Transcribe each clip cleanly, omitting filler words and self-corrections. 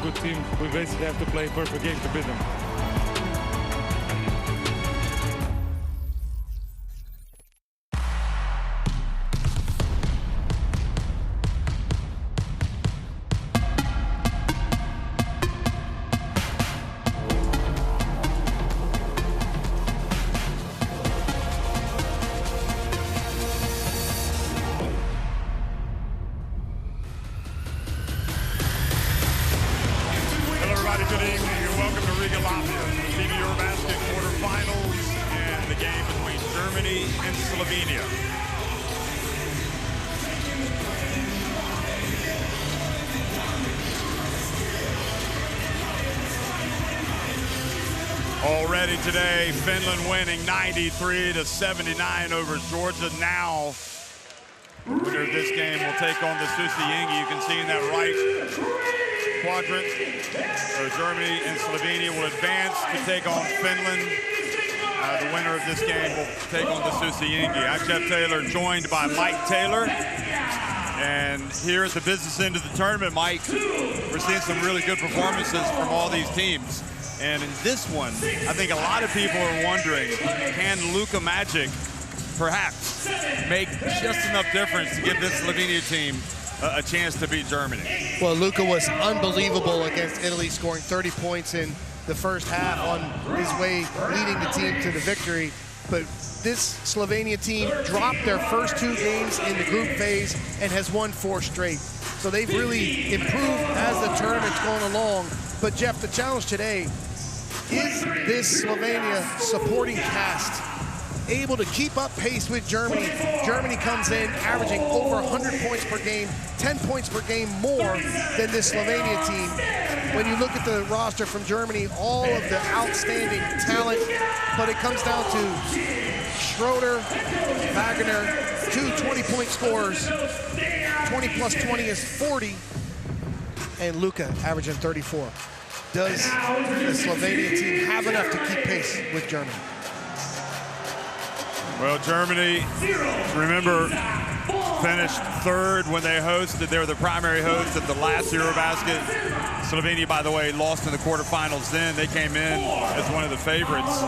good team. We basically have to play a perfect game to beat them. Good evening and welcome to Riga, Latvia. FIBA EuroBasket quarterfinals and the game between Germany and Slovenia. Already today, Finland winning 93-79 over Georgia. Now, the winner of this game will take on the Susi-Yingi. You can see in that right quadrant. So Germany and Slovenia will advance to take on Finland. The winner of this game will take on the Susi-Yingi. I'm Jeff Taylor, joined by Mike Taylor. And here at the business end of the tournament, Mike, we're seeing some really good performances from all these teams. And in this one, I think a lot of people are wondering, can Luka Magic perhaps make just enough difference to give this Slovenia team a chance to beat Germany? Well, Luka was unbelievable against Italy, scoring 30 points in the first half on his way leading the team to the victory. But this Slovenia team dropped their first 2 games in the group phase and has won 4 straight. So they've really improved as the tournament's going along. But Jeff, the challenge today is this Slovenia supporting cast able to keep up pace with Germany. Germany comes in averaging over 100 points per game, 10 points per game more than this Slovenia team. When you look at the roster from Germany, all of the outstanding talent, but it comes down to Schroeder, Wagner, 2 20-point scorers. 20 plus 20 is 40, and Luka averaging 34. Does the Slovenia team have enough to keep pace with Germany? Well, Germany, remember, finished 3rd when they hosted. They were the primary host at the last EuroBasket. Slovenia, by the way, lost in the quarterfinals then. They came in as one of the favorites.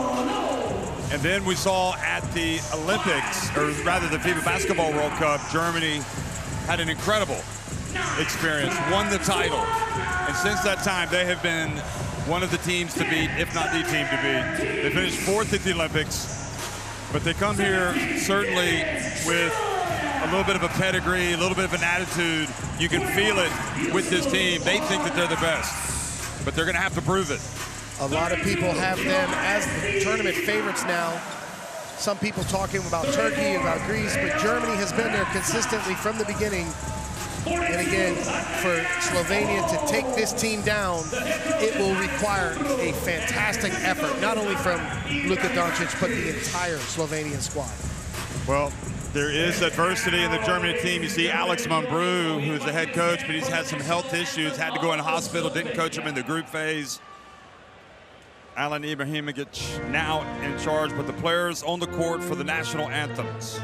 And then we saw at the Olympics, or rather the FIBA Basketball World Cup, Germany had an incredible experience, won the title. And since that time, they have been one of the teams to beat, if not the team to beat. They finished 4th at the Olympics. But they come here certainly with a little bit of a pedigree, a little bit of an attitude. You can feel it with this team. They think that they're the best, but they're going to have to prove it. A lot of people have them as the tournament favorites now. Some people talking about Turkey, about Greece, but Germany has been there consistently from the beginning. And again, for Slovenia to take this team down, it will require a fantastic effort, not only from Luka Doncic, but the entire Slovenian squad. Well, there is adversity in the Germany team. You see Alex Mumbrou, who's the head coach, but he's had some health issues, had to go in the hospital, didn't coach him in the group phase. Alan Ibrahimovic now in charge, but the players on the court for the national anthems.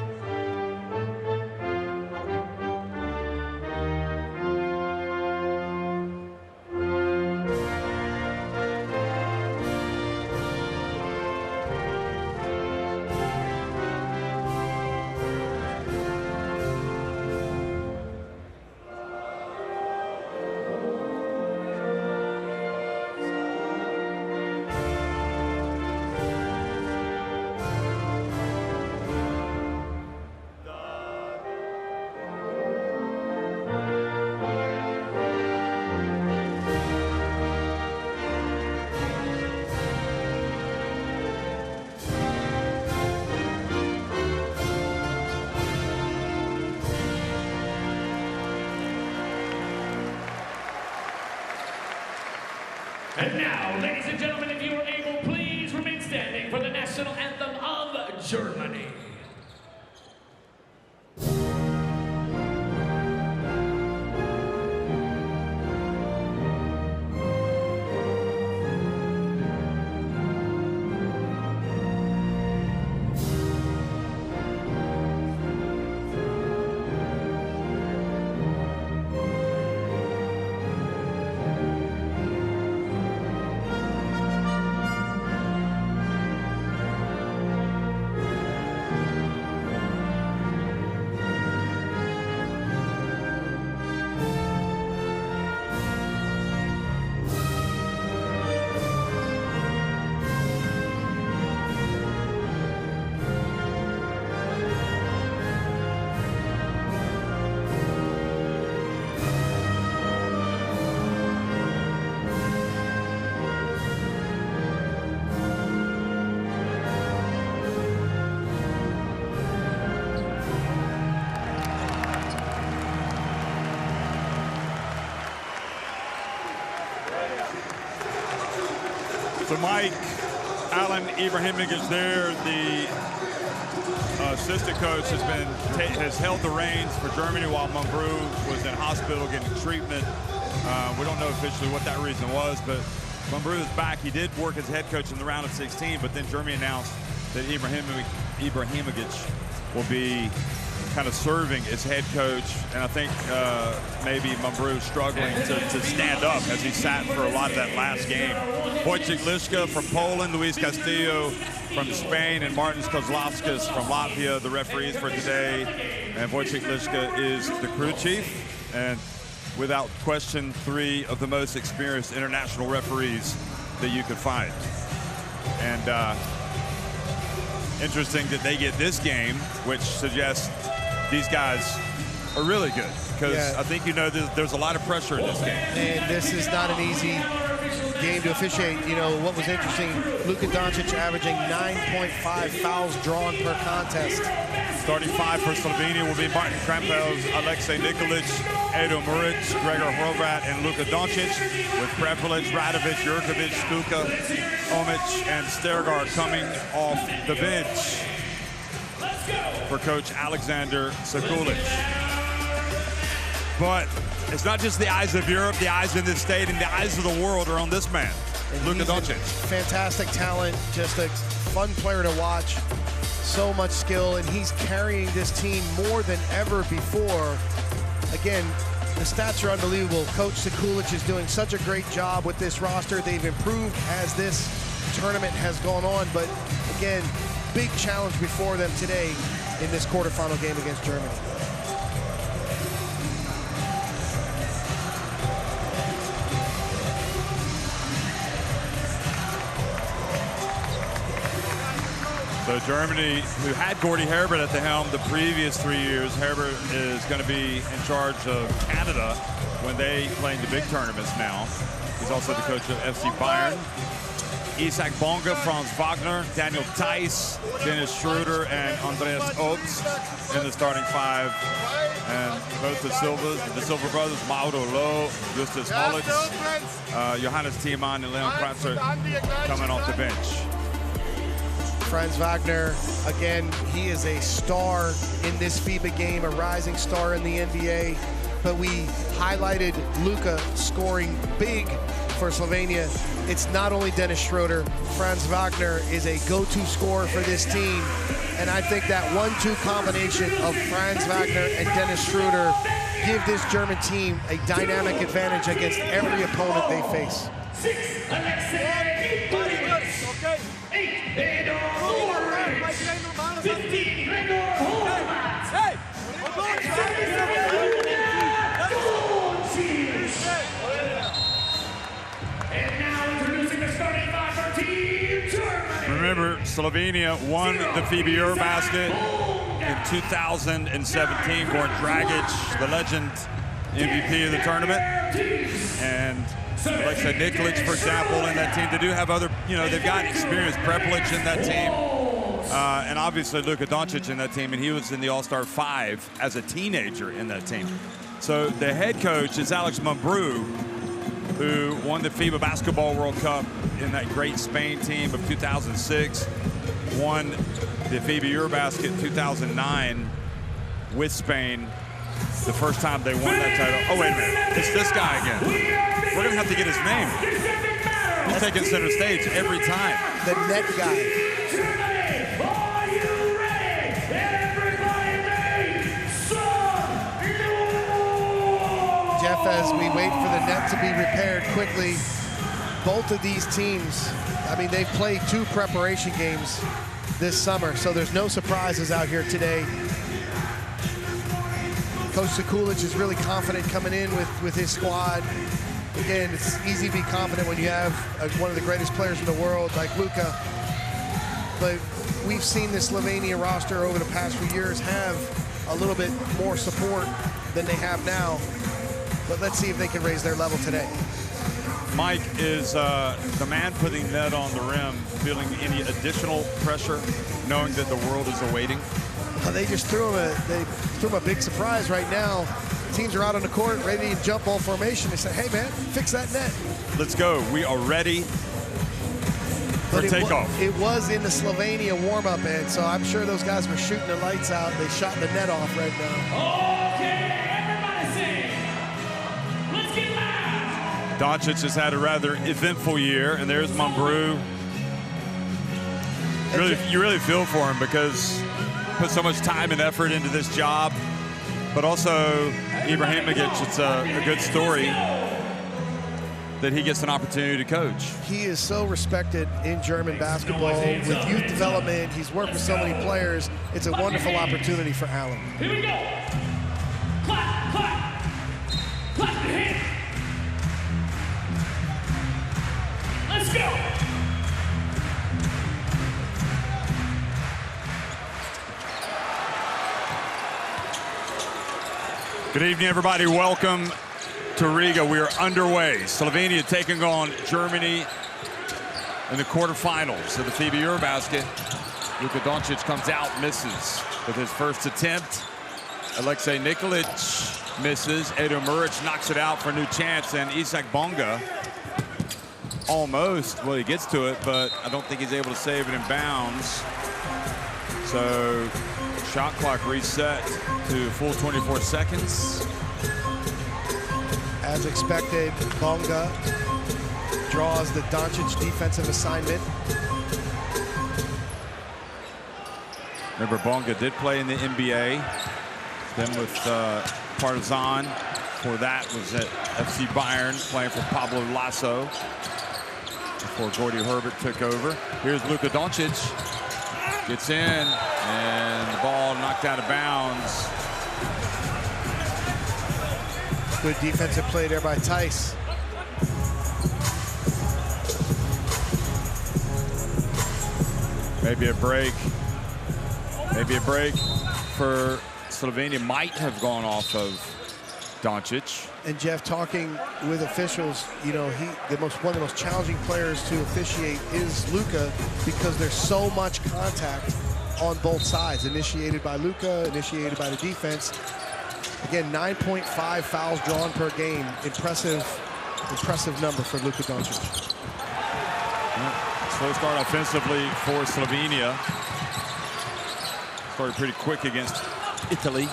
And now, ladies and gentlemen, if you are able, please remain standing for the national anthem of Germany. So Mike, Alan Ibrahimovic is there. The assistant coach has held the reins for Germany while Mambrou was in hospital getting treatment. We don't know officially what that reason was, but Mambrou is back. He did work as head coach in the round of 16, but then Germany announced that Ibrahimovic will be kind of serving as head coach, and I think maybe Mambrou struggling to stand up as he sat for a lot of that last game. Wojciech Liszka from Poland, Luis Castillo from Spain, and Martin Kozlovskis from Latvia, the referees for today. And Wojciech Liszka is the crew chief, and without question, 3 of the most experienced international referees that you could find. And interesting that they get this game, which suggests these guys are really good, because I think there's a lot of pressure in this game. And this is not an easy game to officiate. You know, what was interesting, Luka Doncic averaging 9.5 fouls drawn per contest. Starting 5 for Slovenia will be Martin Krampels, Alexei Nikolic, Edo Muric, Gregor Hrovat, and Luka Doncic, with Prepelic, Radovic, Jurkovic, Stuka, Omic, and Stergaard coming off the bench for coach Alexander Sekulic. But it's not just the eyes of Europe, the eyes in this state, and the eyes of the world are on this man, Luka Doncic. Fantastic talent, just a fun player to watch. So much skill, and he's carrying this team more than ever before. Again, the stats are unbelievable. Coach Sekulic is doing such a great job with this roster. They've improved as this tournament has gone on, but again, big challenge before them today in this quarterfinal game against Germany. So Germany, who had Gordy Herbert at the helm the previous 3 years, Herbert is going to be in charge of Canada when they play in the big tournaments now. He's also the coach of FC Bayern. Isaac Bonga, Franz Wagner, Daniel Theiss, Dennis Schroeder, and Andreas Obst in the starting 5. And both the Silva brothers, Mauro Loh, Justus Holitz, Johannes Thiemann, and Leon Kratzer coming off the bench. Franz Wagner, again, he is a star in this FIBA game, a rising star in the NBA. But we highlighted Luka scoring big for Slovenia. It's not only Dennis Schroeder. Franz Wagner is a go-to scorer for this team. And I think that 1-2 combination of Franz Wagner and Dennis Schroeder give this German team a dynamic advantage against every opponent they face. 6, Alexei Nikolic. 8, Edo Muric. 15, Gregor Hrovat. 17, and now introducing the starting 5 for Team Germany. Remember, Slovenia won the FIBA EuroBasket in 2017. Goran Dragic, the legend MVP of the tournament. And Alexei Nikolic, for example, in that team. They do have other, they've got experience. Prepelic in that team. And obviously Luka Doncic in that team, and he was in the All-Star 5 as a teenager in that team. So the head coach is Alex Mambrou, who won the FIBA Basketball World Cup in that great Spain team of 2006, won the FIBA EuroBasket 2009 with Spain, the first time they won that title. Oh, wait a minute, it's this guy again. We're gonna have to get his name. He's taking center stage every time. The net guy. Jeff, as we wait for the net to be repaired quickly, both of these teams, they've played 2 preparation games this summer, so there's no surprises out here today. Coach Sekulic is really confident coming in with his squad. Again, it's easy to be confident when you have one of the greatest players in the world like Luka. But we've seen the Slovenia roster over the past few years have a little bit more support than they have now. But let's see if they can raise their level today. Mike, is the man putting net on the rim feeling any additional pressure, knowing that the world is awaiting? They just threw him a big surprise right now. Teams are out on the court, ready to jump all formation. They say, hey, man, fix that net. Let's go. We are ready. for takeoff. It was in the Slovenia warm-up, and so I'm sure those guys were shooting the lights out. They shot the net off right now. Okay, everybody sing. Let's get loud. Doncic has had a rather eventful year, and there's Mumbrou. You really feel for him because he put so much time and effort into this job. But also, Ibrahimovic, it's a good story that he gets an opportunity to coach. He is so respected in German basketball with youth development. He's worked with so many players. It's a wonderful opportunity for Allen. Here we go. Clap, clap. Clap your hands. Let's go. Good evening, everybody. Welcome to Riga. We are underway. Slovenia taking on Germany in the quarterfinals of the FIBA EuroBasket. Luka Doncic comes out, misses with his first attempt. Alexei Nikolic misses. Edo Muric knocks it out for a new chance, and Isak Bonga almost, well, he gets to it, but I don't think he's able to save it in bounds. So shot clock reset to full 24 seconds. As expected, Bonga draws the Doncic defensive assignment. Remember, Bonga did play in the NBA, then with Partizan. Before that was at FC Bayern, playing for Pablo Lasso, before Gordy Herbert took over. Here's Luka Doncic. Gets in, and the ball knocked out of bounds. Good defensive play there by Tice. Maybe a break. Maybe a break for Slovenia might have gone off of Doncic. And Jeff, talking with officials, you know, one of the most challenging players to officiate is Luka because there's so much contact on both sides, initiated by Luka, initiated by the defense. Again, 9.5 fouls drawn per game. Impressive number for Luka Doncic. Slow start offensively for Slovenia. Started pretty quick against Italy.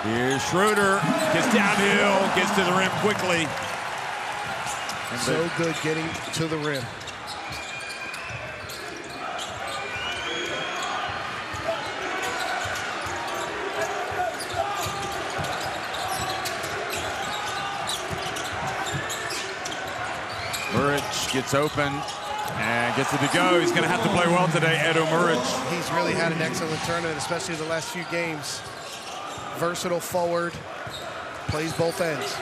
Here's Schroeder, gets downhill, gets to the rim quickly. So good getting to the rim. Muric gets open and gets it to go. He's going to have to play well today, Edo Muric. He's really had an excellent tournament, especially the last few games. Versatile forward, plays both ends.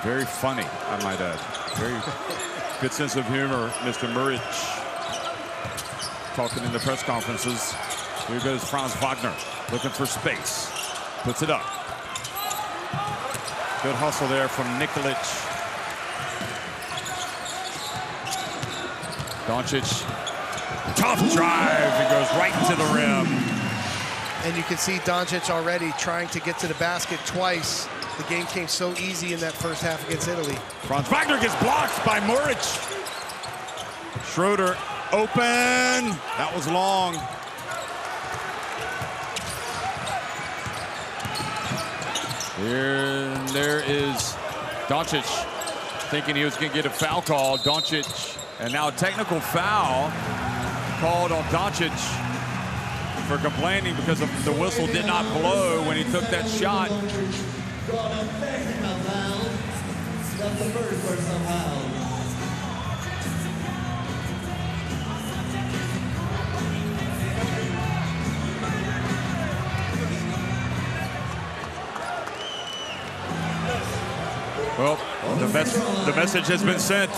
Very funny, I might add. Very good sense of humor, Mr. Muric. Talking in the press conferences. Here goes Franz Wagner, looking for space. Puts it up. Good hustle there from Nikolic. Doncic, tough drive. He goes right to the rim. And you can see Doncic already trying to get to the basket twice. The game came so easy in that first half against Italy. Franz Wagner gets blocked by Muric. Schroeder open. That was long. There is Doncic thinking he was going to get a foul call. Doncic, and now a technical foul called on Doncic for complaining because the whistle did not blow when he took that shot. Well, the message has been sent.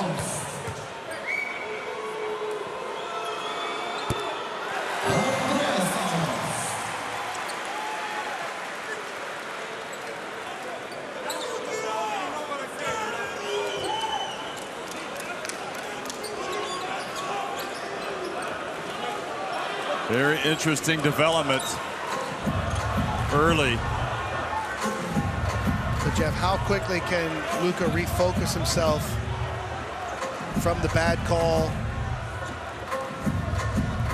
Very interesting development early. So Jeff, how quickly can Luka refocus himself from the bad call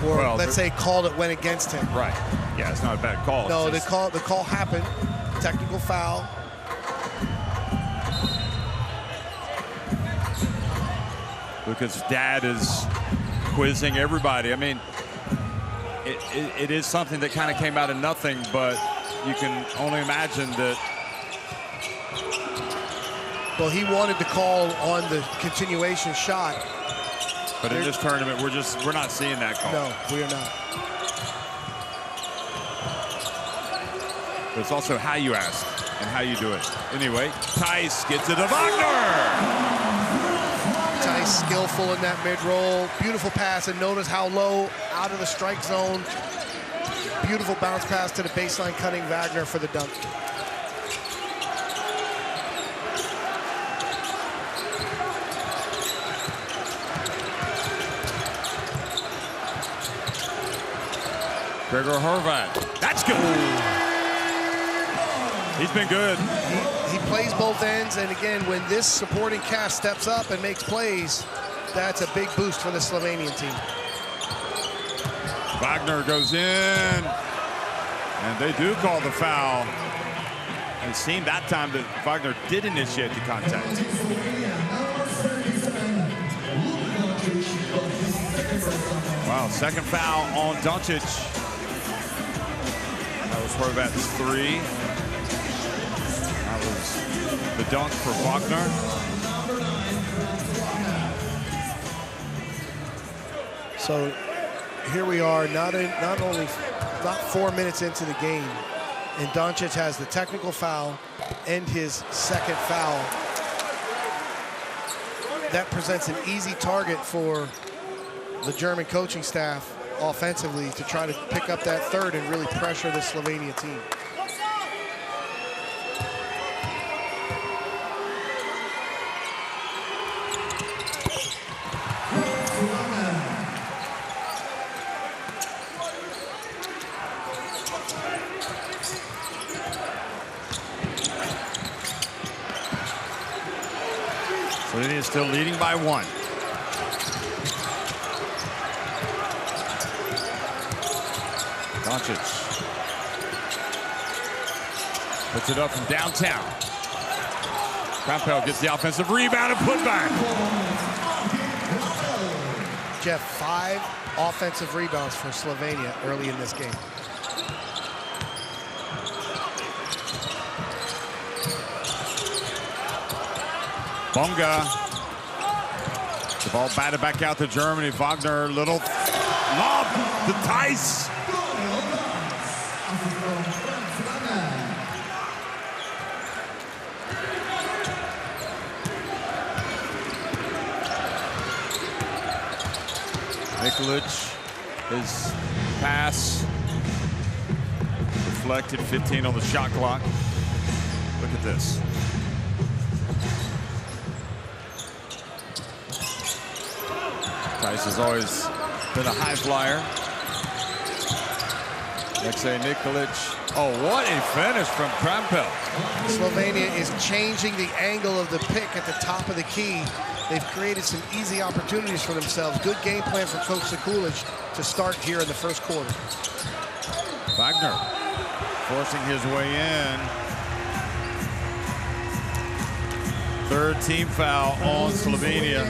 or well, let's say called it went against him. Right. Yeah, it's not a bad call. No, just... the call happened. Technical foul. Luka's dad is quizzing everybody. I mean, it is something that kind of came out of nothing, but you can only imagine that. Well, he wanted to call on the continuation shot. But in this tournament, we're not seeing that call. No, we are not. But it's also how you ask and how you do it. Anyway, Theis gets it to Wagner. Theis skillful in that mid-roll. Beautiful pass, and notice how low out of the strike zone. Beautiful bounce pass to the baseline, cutting Wagner for the dunk. Gregor Horvat. That's good. He's been good. He plays both ends, and again, when this supporting cast steps up and makes plays, that's a big boost for the Slovenian team. Wagner goes in, and they do call the foul. It seemed that time that Wagner did initiate the contact. Wow, second foul on Doncic. That was Horvat's 3. That was the dunk for Wagner. So here we are, not 4 minutes into the game, and Doncic has the technical foul and his second foul. That presents an easy target for the German coaching staff offensively to try to pick up that third and really pressure the Slovenia team. Slovenia is still leading by 1. Doncic puts it up from downtown. Krampel gets the offensive rebound and put back. Jeff, 5 offensive rebounds for Slovenia early in this game. Bonga. The ball batted back out to Germany. Wagner, little lob to Theis. Nikolic, his pass deflected, 15 on the shot clock. Look at this. Theis has always been a high flyer. Alexei Nikolic. Oh, what a finish from Krampel. Slovenia is changing the angle of the pick at the top of the key. They've created some easy opportunities for themselves. Good game plan for Coach Sekulic to start here in the first quarter. Wagner forcing his way in. Third team foul on Slovenia.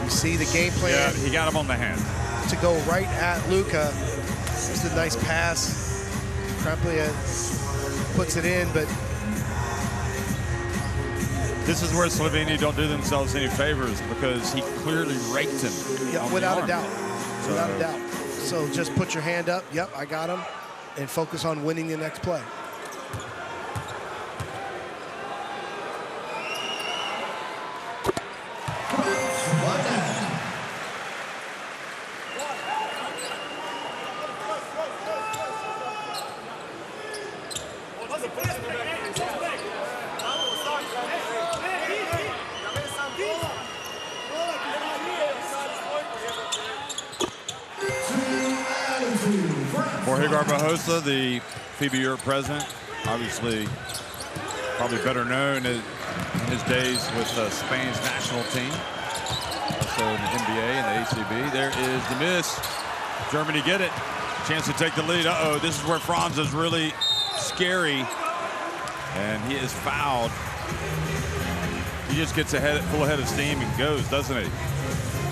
You see the game plan. Yeah, he got him on the hand. To go right at Luka. This is a nice pass. Krampel puts it in, but this is where Slovenia don't do themselves any favors because he clearly raked him. Yeah, without a doubt. Without a doubt. So just put your hand up. Yep, I got him. And focus on winning the next play. Jorge Garbajosa, the FIBA Europe president, obviously probably better known his days with Spain's national team, also in the NBA and the ACB. There is the miss. Germany get it. Chance to take the lead. Uh-oh, this is where Franz is really scary. And he is fouled. He just gets full head of steam and goes, doesn't he?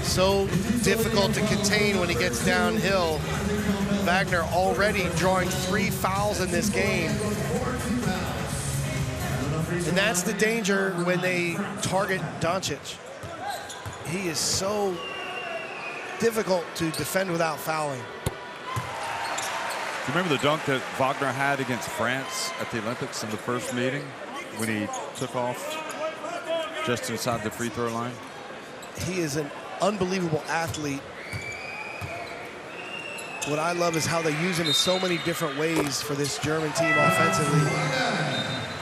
So difficult to contain when he gets downhill. Wagner already drawing 3 fouls in this game. And that's the danger when they target Doncic. He is so difficult to defend without fouling. Do you remember the dunk that Wagner had against France at the Olympics in the first meeting when he took off just inside the free throw line? He is an unbelievable athlete. What I love is how they use him in so many different ways for this German team offensively.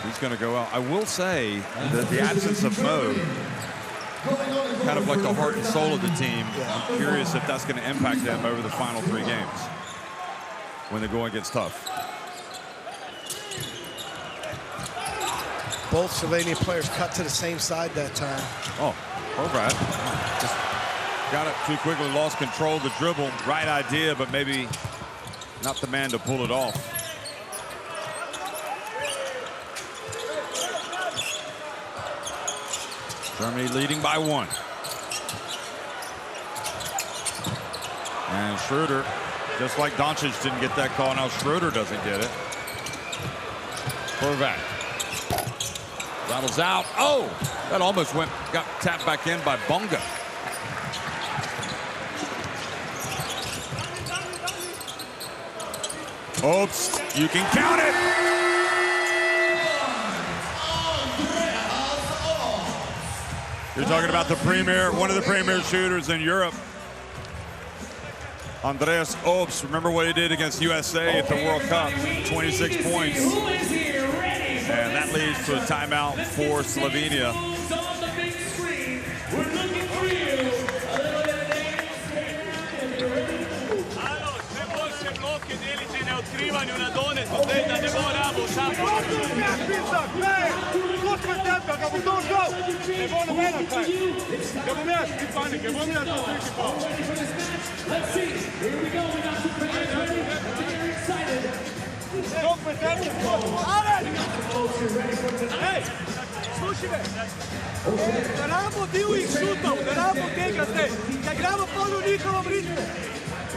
He's going to go out. I will say that the absence of Mo, kind of like the heart and soul of the team, I'm curious if that's going to impact them over the final 3 games when the going gets tough. Both Slovenian players cut to the same side that time. Oh, Horvat just got it too quickly, lost control of the dribble. Right idea, but maybe not the man to pull it off. Germany leading by 1. And Schroeder, just like Doncic didn't get that call, now Schroeder doesn't get it. Horvat rattles out. Oh, that almost got tapped back in by Bonga. Oops, you can count it. You're talking about the premier, one of the premier shooters in Europe. Andreas Obst, remember what he did against USA at the World Cup, 26 points. And that leads to a timeout for Slovenia. Let's see. Here we go. We got some fans ready. Very excited. Ej, slušaj me, da ramo divih šutov, da ramo tega zdaj, da igramo polno v njihovom ritmu.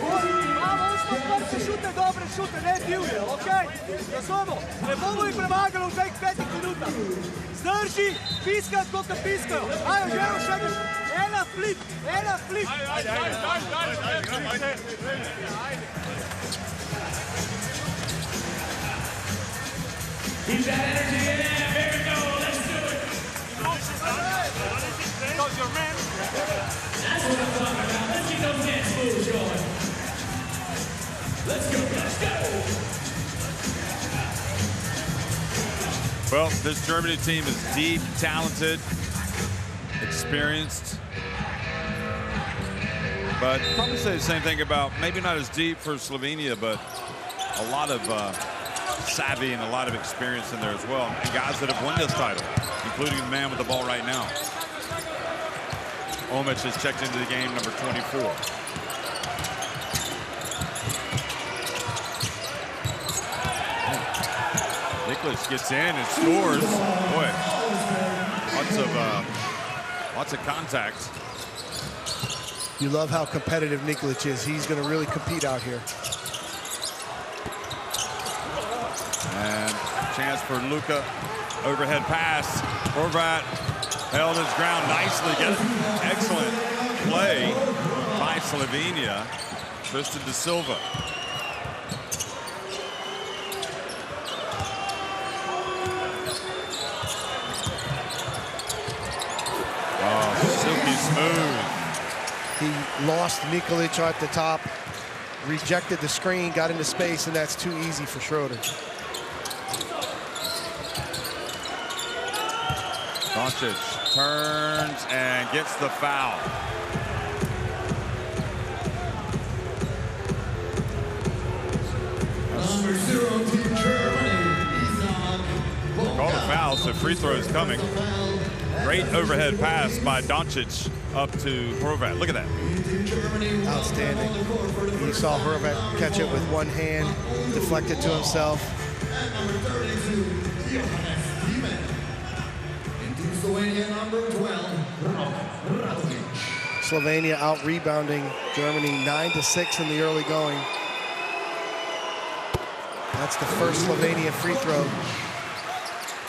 Imamo osmo prste šute, dobre šute, ne divje, okej? Razumemo, ne bomo jih premagali v teh 5 minutah. Zdrži, piskajo, koliko piskajo. Ajde, želo še nekaj. Ena flip. Ajde. Keep that energy in there. There we go. Let's do it. Because your man. That's what I'm talking about. Let's get those dance moves going. Let's go. Well, this Germany team is deep, talented, experienced. But probably say the same thing about maybe not as deep for Slovenia, but a lot of savvy and a lot of experience in there as well. And guys that have won this title, including the man with the ball right now. Omic has checked into the game, number 24. Nicholas gets in and scores. Boy, lots of contact. You love how competitive Nikolic is. He's going to really compete out here. And chance for Luka. Overhead pass. Horvat held his ground nicely. Excellent play by Slovenia. Tristan da Silva. Oh, silky smooth. He lost Nikolic at the top, rejected the screen, got into space, and that's too easy for Schroeder. Doncic turns and gets the foul. Number 0, Team Germany, Call the foul, so free throw is coming. Great overhead pass by Doncic up to Horvat. Look at that. Outstanding. You saw Horvat catch it with one hand, deflect it to himself. Slovenia out rebounding Germany 9-6 in the early going. That's the first Slovenia free throw.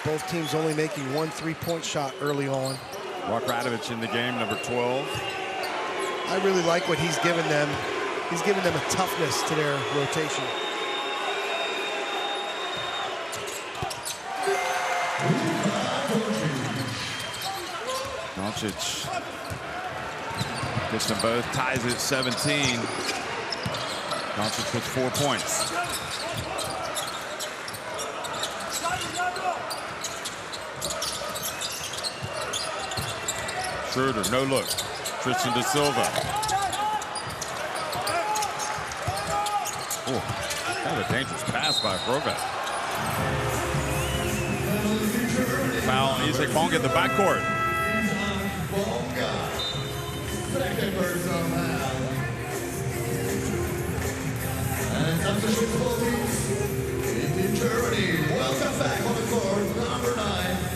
Both teams only making one three-point shot early on. Mark Radovic in the game, number 12. I really like what he's given them. He's given them a toughness to their rotation. Doncic gets them both, ties it at 17. Doncic with 4 points. Schroeder, no look. Tristan da Silva. Oh, kind of a dangerous pass by Horvat. Foul on Isaac Bonga in the backcourt.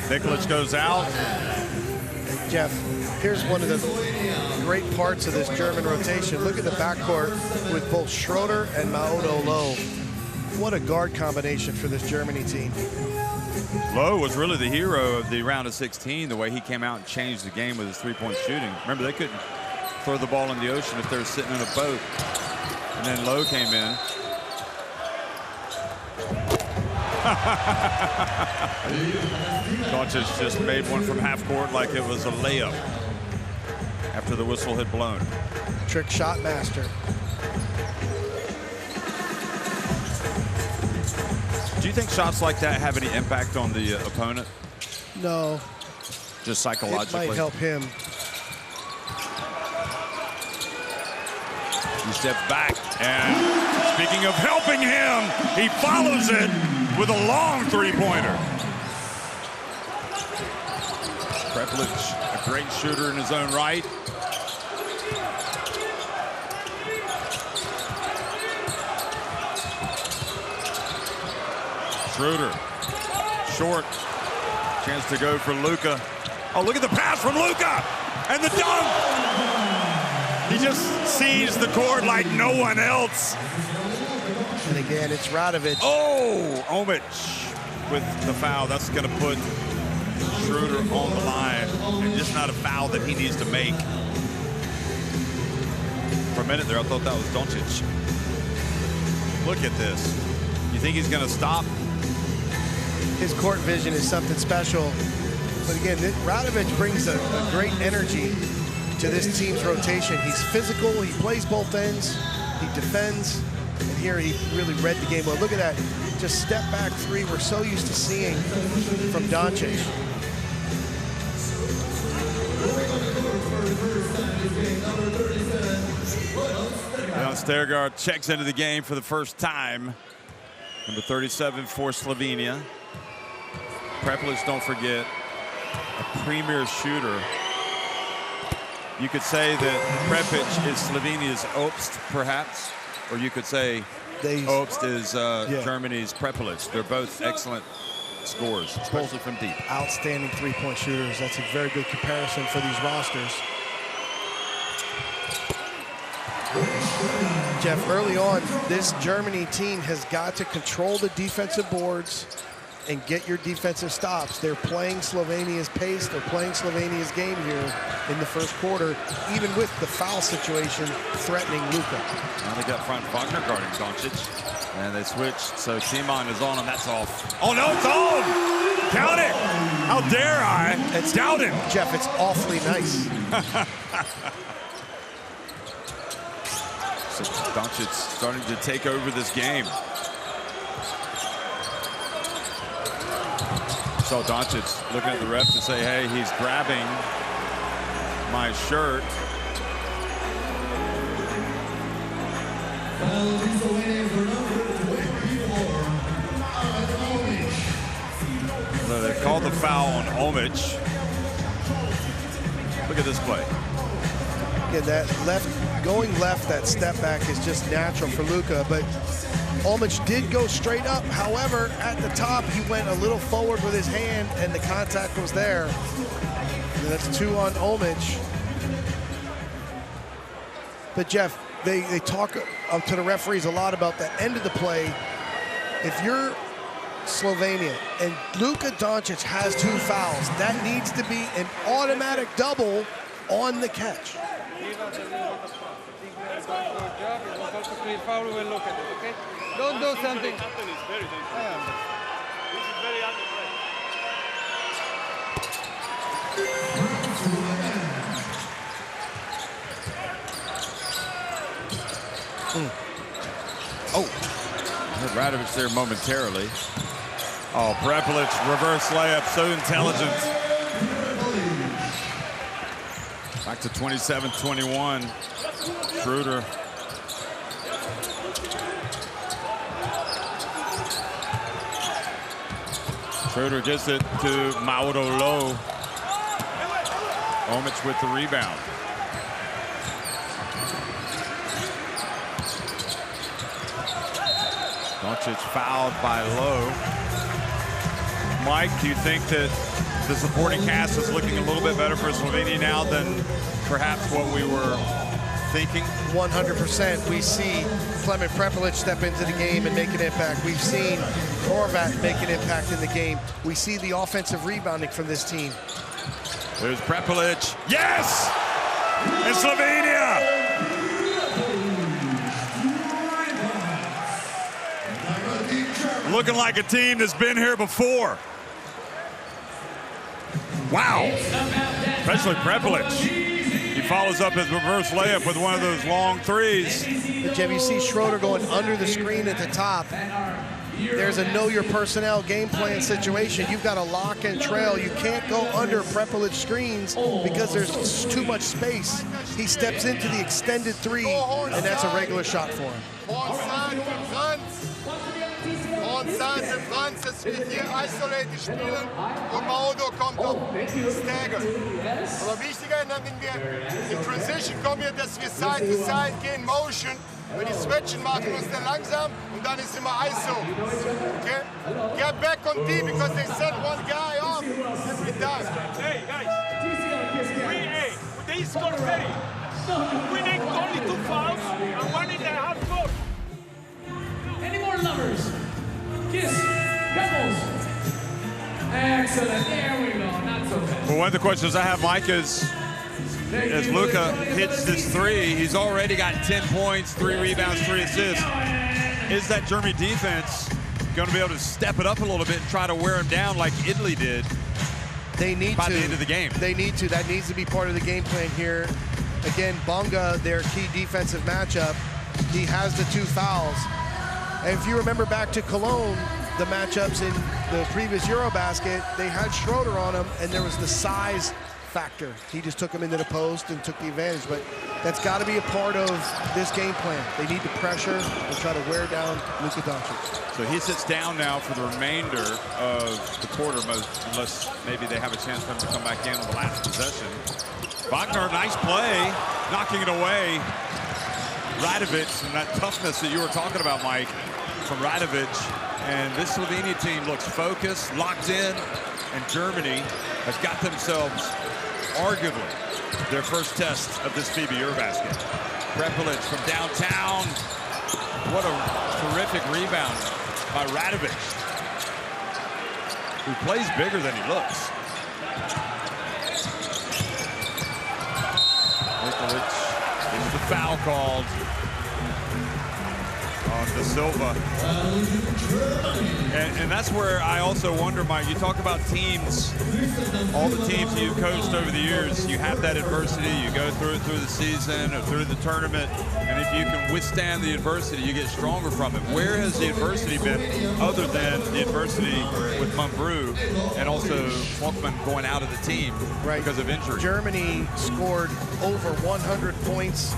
Nikolic goes out. Jeff, here's one of the great parts of this German rotation. Look at the backcourt with both Schroeder and Maodo Low. What a guard combination for this Germany team. Lowe was really the hero of the round of 16, the way he came out and changed the game with his three-point shooting. Remember, they couldn't throw the ball in the ocean if they were sitting in a boat. And then Lowe came in. Doncic just made one from half court like it was a layup after the whistle had blown. Trick shot master. Do you think shots like that have any impact on the opponent? No. Just psychologically? It might help him. He steps back, and speaking of helping him, he follows it with a long three-pointer. Prepelic, a great shooter in his own right. Schroeder, short, chance to go for Luka. Oh, look at the pass from Luka, and the dunk. He just sees the court like no one else. And again, it's Radovic. Oh, Omic with the foul. That's going to put Schroeder on the line, and just not a foul that he needs to make. For a minute there, I thought that was Doncic. Look at this. You think he's going to stop? His court vision is something special. But again, Radovic brings a great energy to this team's rotation. He's physical, he plays both ends, he defends, and here he really read the game well. Look at that, just step back three we're so used to seeing from Doncic. Now Stergaard checks into the game for the first time. Number 37 for Slovenia. Prepelic, don't forget, a premier shooter. You could say that Prepelic is Slovenia's Obst, perhaps, or you could say Obst is Germany's Prepelic. They're both excellent scorers, especially from deep. Outstanding three-point shooters. That's a very good comparison for these rosters. Jeff, early on, this Germany team has got to control the defensive boards and get your defensive stops. They're playing Slovenia's pace. They're playing Slovenia's game here in the first quarter, even with the foul situation threatening Luka. Now they got front Wagner guarding Doncic, and they switched, so Simon is on, and that's off. Oh, no, it's on! Count it! How dare I doubt him? Jeff, it's awfully nice. So Doncic starting to take over this game. So Doncic looking at the ref to say, hey, he's grabbing my shirt. So they called the foul on Omic. Look at this play. Yeah, that going left, that step back is just natural for Luka, but Olmic did go straight up. However, at the top, he went a little forward with his hand, and the contact was there. And that's 2 on Olmic. But Jeff, they talk up to the referees a lot about the end of the play. If you're Slovenia and Luka Doncic has 2 fouls, that needs to be an automatic double on the catch. Don't do something. Oh, Radovic there momentarily. Oh, Prepelic, reverse layup, so intelligent. Back to 27-21. Schroeder. Schroeder gets it to Mauro Low. Olmic with the rebound. Doncic fouled by Low. Mike, do you think that the supporting cast is looking a little bit better for Slovenia now than perhaps what we were thinking? 100%. We see Clement Prepelic step into the game and make an impact. We've seen Horvat make an impact in the game. We see the offensive rebounding from this team. There's Prepelic. Yes! And Slovenia! Looking like a team that's been here before. Wow. Especially Prepelic. He follows up his reverse layup with one of those long threes. But Jeff, you see Schroeder going under the screen at the top. There's a know your personnel game plan situation. You've got a lock and trail. You can't go under Prepelic screens because there's too much space. He steps into the extended 3, and that's a regular shot for him. Onside Franz, dass wir hier isolated spielen und Mauro kommt auf Stagger. Aber wichtiger, wenn wir in Transition kommen, wir, dass wir Side to Side gehen, Motion, wenn die Switchen machen uns dann langsam und dann ist immer ISO. Okay? Get back on D because they send one guy off every time. Hey guys, they score 30. We need only 2 fouls and 1.5 goals. Any more lovers? Kiss, couples. Excellent, there we go, not so bad. Well, one of the questions I have, Mike, is as Luka hits this 3, he's already got 10 points, 3 rebounds, 3 assists. Is that Germany defense going to be able to step it up a little bit and try to wear him down like Italy did They need by to. the end of the game? They need to. That needs to be part of the game plan here. Again, Bonga, their key defensive matchup, he has the 2 fouls. And if you remember back to Cologne, the matchups in the previous EuroBasket, they had Schroeder on him, and there was the size factor. He just took him into the post and took the advantage. But that's got to be a part of this game plan. They need to pressure and try to wear down Luka Doncic. So he sits down now for the remainder of the quarter, unless maybe they have a chance for him to come back in on the last possession. Wagner, nice play, knocking it away. Radovic, and that toughness that you were talking about, Mike, from Radovic. And this Slovenia team looks focused, locked in, and Germany has got themselves, arguably, their first test of this FIBA EuroBasket. Prepelic from downtown. What a terrific rebound by Radovic, who plays bigger than he looks. Prepelic into the foul called on De Silva. And that's where I also wonder, Mike, you talk about teams, all the teams you've coached over the years, you have that adversity, you go through it through the season or through the tournament, and if you can withstand the adversity, you get stronger from it. Where has the adversity been other than the adversity with Mumbrou and also Walkman going out of the team because of injury? Germany scored over 100 points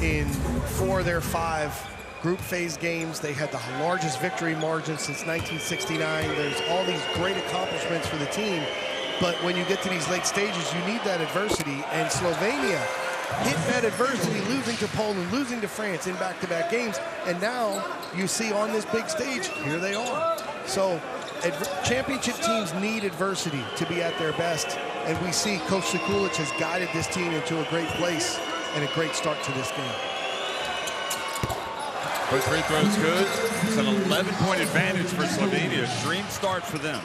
in 4 of their 5 group phase games. They had the largest victory margin since 1969. There's all these great accomplishments for the team. But when you get to these late stages, you need that adversity. And Slovenia hit that adversity, losing to Poland, losing to France in back-to-back games. And now you see on this big stage, here they are. So championship teams need adversity to be at their best. And we see Coach Sekulic has guided this team into a great place and a great start to this game. Both free throws good. It's an 11-point advantage for Slovenia. Dream start for them.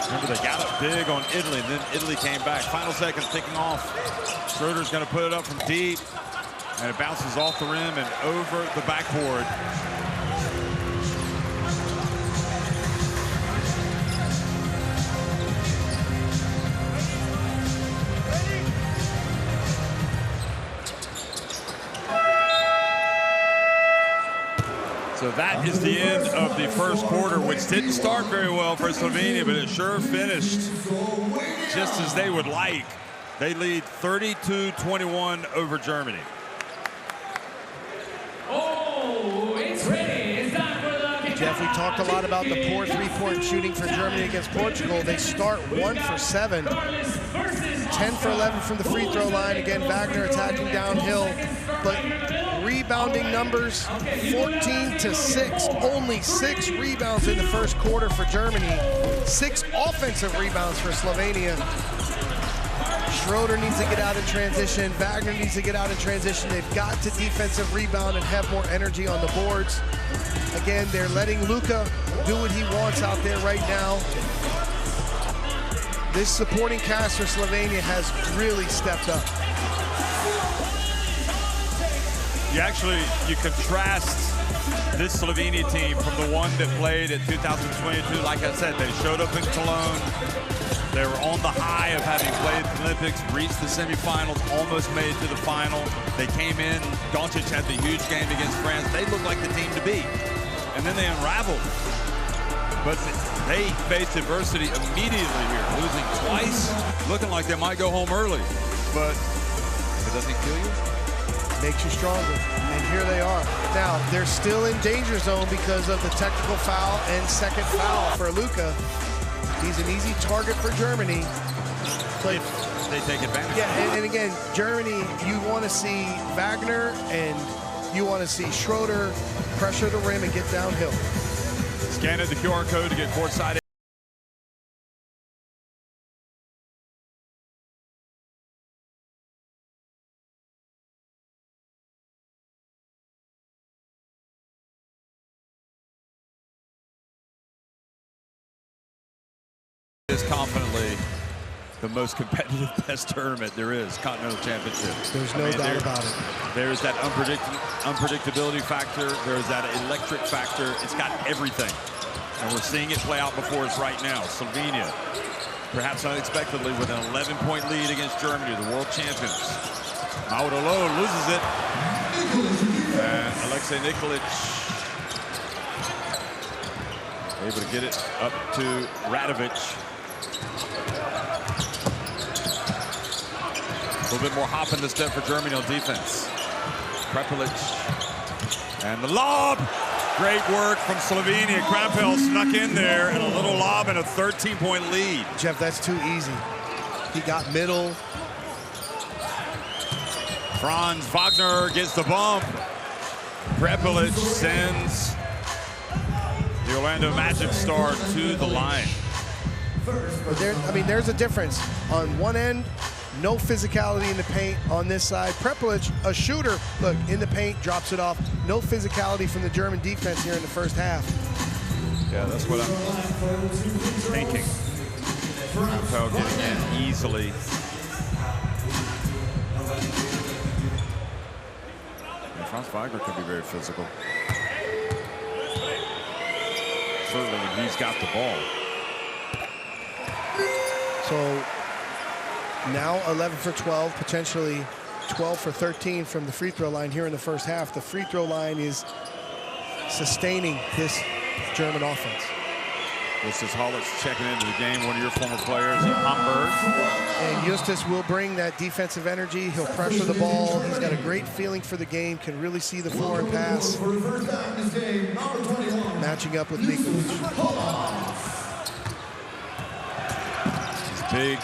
Remember, they got up big on Italy, and then Italy came back. Final seconds ticking off. Schroeder's going to put it up from deep, and it bounces off the rim and over the backboard. So that is the end of the first quarter, which didn't start very well for Slovenia, but it sure finished just as they would like. They lead 32-21 over Germany. Oh, it's ready. It's time for the Jeff, we talked a lot about the poor three-point shooting for Germany against Portugal. They start 1 for 7, 10 for 11 from the free throw line. Again, Wagner attacking downhill, but rebounding numbers 14-6. Only 6 rebounds in the first quarter for Germany. 6 offensive rebounds for Slovenia. Schroeder needs to get out in transition. Wagner needs to get out in transition. They've got to defensive rebound and have more energy on the boards. Again, they're letting Luka do what he wants out there right now. This supporting cast for Slovenia has really stepped up. You contrast this Slovenia team from the one that played in 2022. Like I said, they showed up in Cologne. They were on the high of having played the Olympics, reached the semifinals, almost made it to the final. They came in, Doncic had the huge game against France. They looked like the team to beat. And then they unraveled. But they faced adversity immediately here, losing twice, looking like they might go home early. But if it doesn't kill you, makes you stronger, and here they are. Now, they're still in danger zone because of the technical foul and second foul for Luka. He's an easy target for Germany. But if they take advantage. Yeah, and again, Germany, you want to see Wagner and you want to see Schroeder pressure the rim and get downhill. Scan the QR code to get courtside. Is confidently the most competitive best tournament there is, Continental Championship. There's no doubt about it. There's that unpredictability factor. There's that electric factor. It's got everything. And we're seeing it play out before us right now. Slovenia, perhaps unexpectedly, with an 11-point lead against Germany, the world champions. Maudolo loses it. And Alexei Nikolic able to get it up to Radovic. A little bit more hop in the step for Germany on defense. Prepelic. And the lob. Great work from Slovenia. Krampel snuck in there, and a little lob and a 13-point lead. Jeff, that's too easy. He got middle. Franz Wagner gets the bump. Prepelic sends the Orlando Magic star to the line. But there's a difference. On one end, no physicality in the paint. On this side, Prepelic, a shooter, look, in the paint, drops it off. No physicality from the German defense here in the first half. Yeah, that's what I'm thinking. Krampel getting in easily. And Franz Wagner can be very physical. Certainly when he's got the ball. So now 11 for 12, potentially 12 for 13 from the free throw line here in the first half. The free throw line is sustaining this German offense. This is Hollis checking into the game, one of your former players at Hamburg. And Justus will bring that defensive energy. He'll pressure the ball. He's got a great feeling for the game, can really see the floor and pass. Matching up with Nikolic. He's big.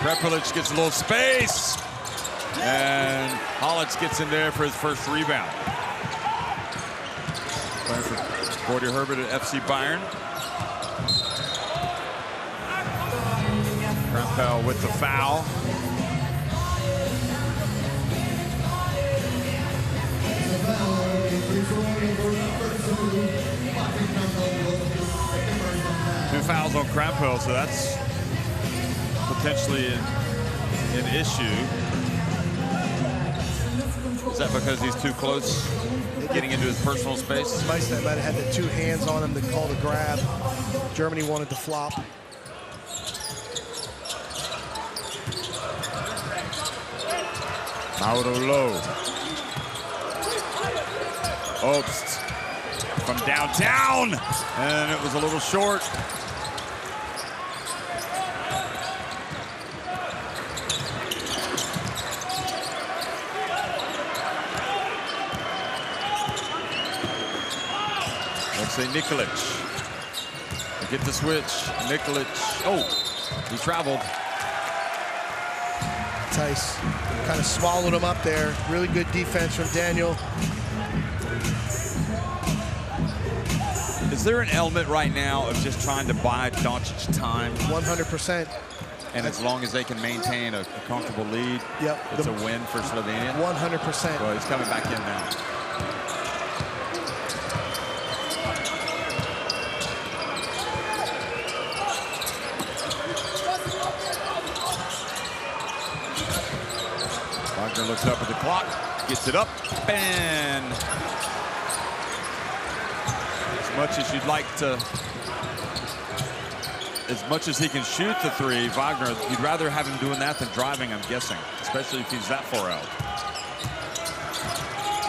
Prepelic gets a little space. And Hollis gets in there for his first rebound. Playing for Gordy Herbert at FC Bayern. Krampel with the foul. Two fouls on Krampel, so that's potentially an issue. Is that because he's too close, getting into his personal space? Meissner might have had the two hands on him to call the grab. Germany wanted to flop. Mauro Low. Obst from downtown, and it was a little short. Nikolic. They get the switch. Nikolic. Oh, he traveled. Tice kind of swallowed him up there. Really good defense from Daniel. Is there an element right now of just trying to buy Doncic time? 100%. And as long as they can maintain a comfortable lead, yep, it's a win for Slovenia? 100%. Well, he's coming back in now. Wagner looks up at the clock, gets it up, and as much as you'd like to, as much as he can shoot the three, Wagner, you'd rather have him doing that than driving, I'm guessing, especially if he's that far out.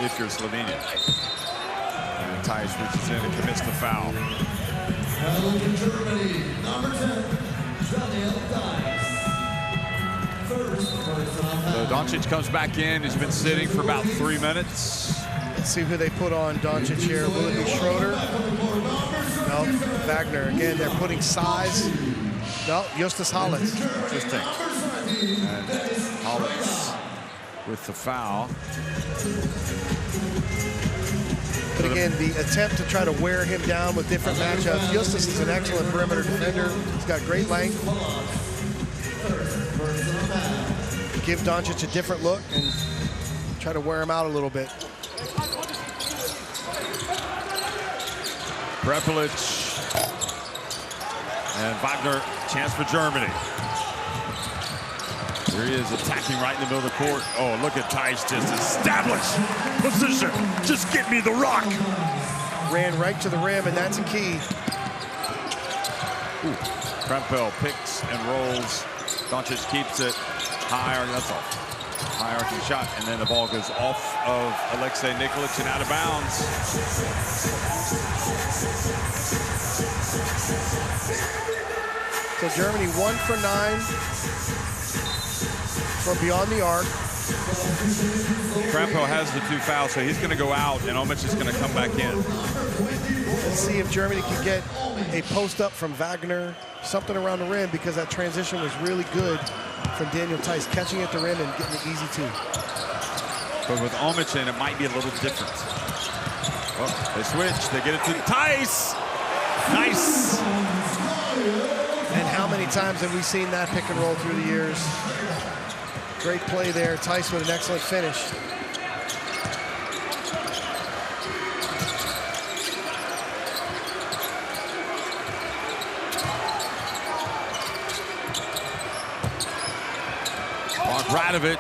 If you're Slovenia. And Tice reaches in and commits the foul. Germany, number 10, Daniel Tice. So Doncic comes back in. He's been sitting for about 3 minutes. Let's see who they put on Doncic here. Will it be Schroeder? No, Wagner. Again, they're putting size. No, Justus Hollis. Interesting. And Hollis with the foul. But again, the attempt to try to wear him down with different matchups. Justus is an excellent perimeter defender. He's got great length. Give Doncic a different look and try to wear him out a little bit. Prepelic and Wagner, chance for Germany. Here he is attacking right in the middle of the court. Oh, look at Tice just establish position. Just get me the rock. Ran right to the rim, and that's a key. Krampel picks and rolls. Doncic keeps it high, that's off. High arcing shot, and then the ball goes off of Alexei Nikolic and out of bounds. So Germany 1 for 9 from beyond the arc. Krampel has the two fouls, so he's going to go out, and Omic is going to come back in. Let's see if Germany can get a post up from Wagner, something around the rim, because that transition was really good from Daniel Tice, catching at the rim and getting an easy two. But with Omic in, it might be a little different. Oh, they switch, they get it to Tice. Nice. And how many times have we seen that pick and roll through the years? Great play there. Tice with an excellent finish. Radovic,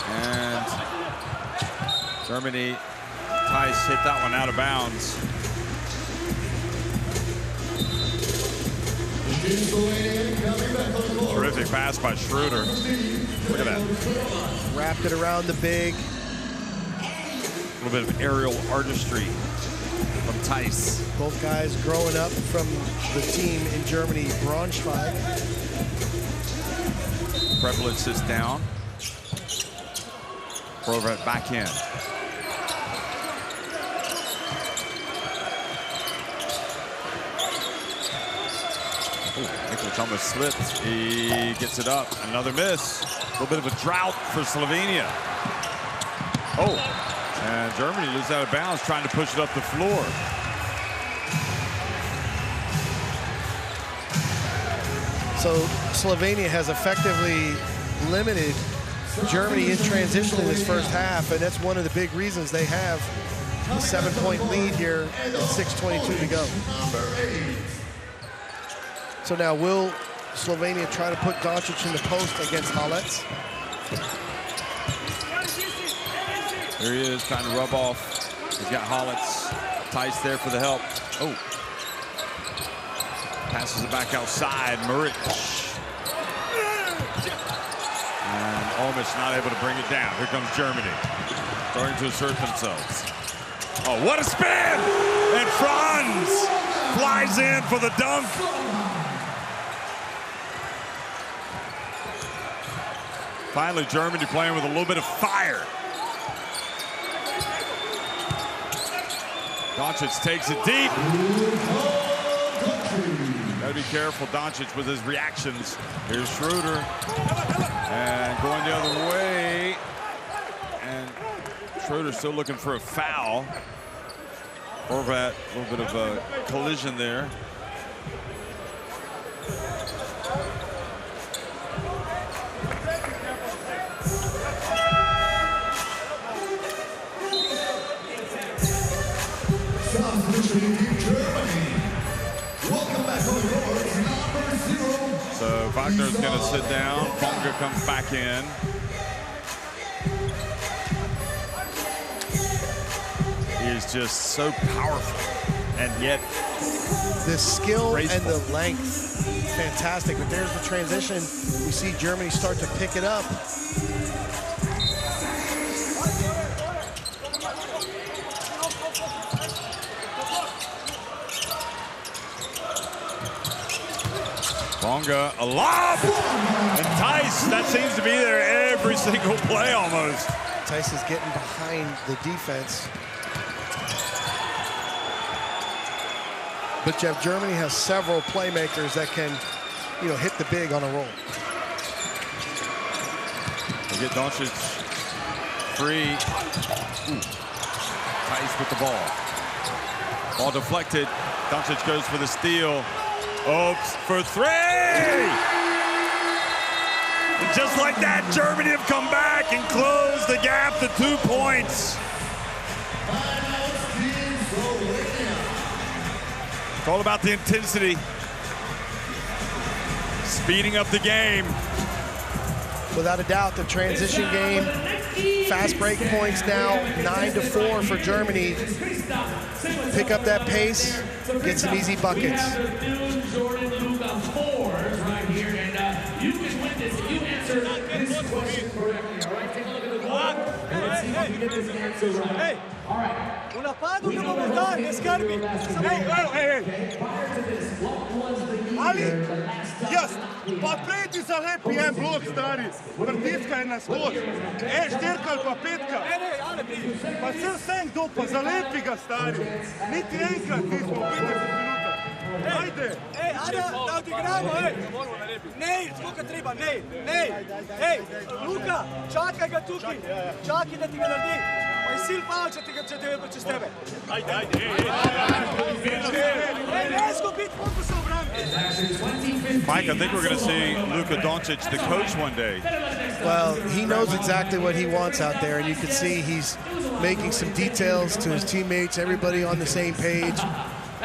and Germany. Tice hit that one out of bounds. Terrific pass by Schroeder. Look at that. Wrapped it around the big. little bit of aerial artistry from Theis. Both guys growing up from the team in Germany, Braunschweig. Prevalent sits down. Horvat back in. Nikolic almost slipped. He gets it up. Another miss. A little bit of a drought for Slovenia. Oh, and Germany loses out of bounds trying to push it up the floor. So Slovenia has effectively limited Germany in transition in this first half, and that's one of the big reasons they have a 7-point lead here and 6:22 to go. So now will Slovenia try to put Doncic in the post against Halets? There he is, trying to rub off. He's got Halets. Theis there for the help. Oh. Passes it back outside. Maric. And almost not able to bring it down. Here comes Germany. Starting to assert themselves. Oh, what a spin! And Franz flies in for the dunk. Finally, Germany playing with a little bit of fire. Doncic takes it deep. Gotta be careful, Doncic, with his reactions. Here's Schroeder. And going the other way. And Schroeder still looking for a foul. Horvat, a little bit of a collision there. So Wagner's going to sit down. Bonga comes back in. He is just so powerful, and yet the skill graceful. And the length, fantastic. But there's the transition. We see Germany start to pick it up. Bonga, a lob! And Theis, that seems to be there every single play almost. Theis is getting behind the defense. But Jeff, Germany has several playmakers that can, hit the big on a roll. They get Doncic free. Theis with the ball. Ball deflected. Doncic goes for the steal. Oops, for three! And just like that, Germany have come back and closed the gap to 2 points. It's all about the intensity. Speeding up the game. Without a doubt, the transition game, fast break points now, 9-4 for Germany. Pick up that pace, get some easy buckets. Hey, u napadu ga bomo dali, ne skrbi. Ali, jaz, pa prej ti zalepi en blok, stari, pritiskaj na skos. Štirka ali pa petka. Ale, Pa vsem kdo, pa zalepi ga, stari. Niti enkrat nismo, 50 minut. Ajde. Ajde, da odigramo, Nej, koliko treba, nej. Luka, čakaj ga tukaj. Čakaj da ti ga naredi. Pa je sil pao, če te čez tebe. Ajde. Ne zgubiti fokusa u branku. Mike, I think we're going to see Luka Doncic, the coach, one day. Well, he knows exactly what he wants out there, and you can see he's making some details to his teammates, everybody on the same page.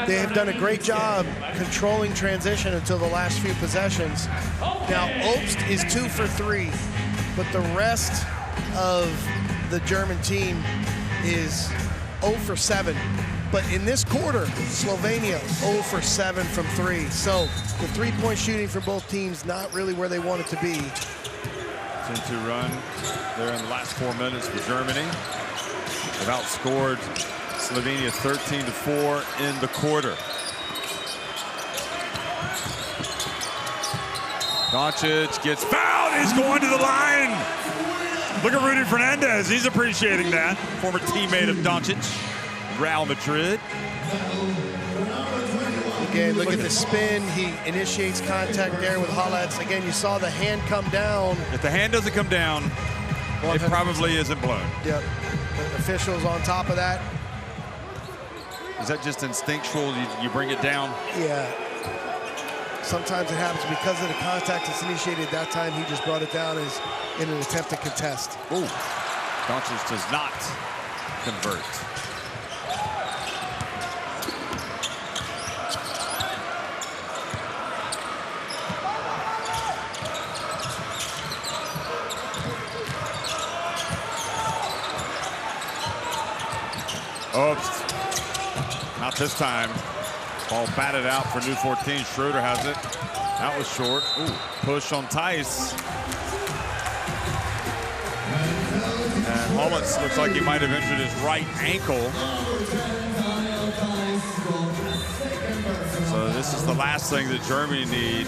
They have done a great job controlling transition until the last few possessions. Now, Obst is 2 for 3, but the rest of the German team is 0 for 7. But in this quarter, Slovenia 0 for 7 from 3. So the three-point shooting for both teams not really where they want it to be. 10-2 run there in the last 4 minutes for Germany. They've outscored Slovenia 13-4 in the quarter. Doncic gets fouled. He's going to the line. Look at Rudy Fernandez. He's appreciating that. Former teammate of Doncic, Real Madrid. Again, look at the spin. He initiates contact there with Hollatz. Again, you saw the hand come down. If the hand doesn't come down, it probably isn't blown. Yep. The officials on top of that. Is that just instinctual? You bring it down? Yeah. Sometimes it happens because of the contact that's initiated. That time he just brought it down as in an attempt to contest. Ooh. Doncic does not convert. Oops. Not this time. Ball batted out for new 14. Schroeder has it. That was short. Ooh, push on Tice. And Hollatz looks like he might have injured his right ankle. So this is the last thing that Germany need.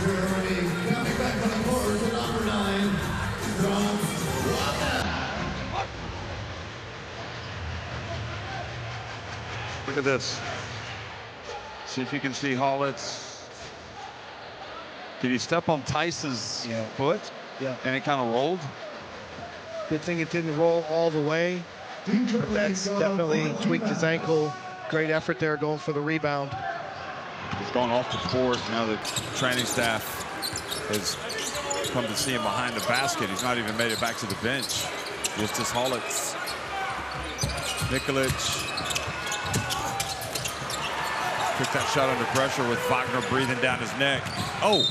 Germany coming back on the court to number 9, Look at this. See if you can see Hollatz. Did he step on Tice's foot? Yeah. And it kind of rolled? Good thing it didn't roll all the way. That's definitely tweaked his ankle. Great effort there going for the rebound. He's gone off the court. Now the training staff has come to see him behind the basket. He's not even made it back to the bench. Justus Hollatz. Nikolic. Took that shot under pressure with Wagner breathing down his neck. Oh!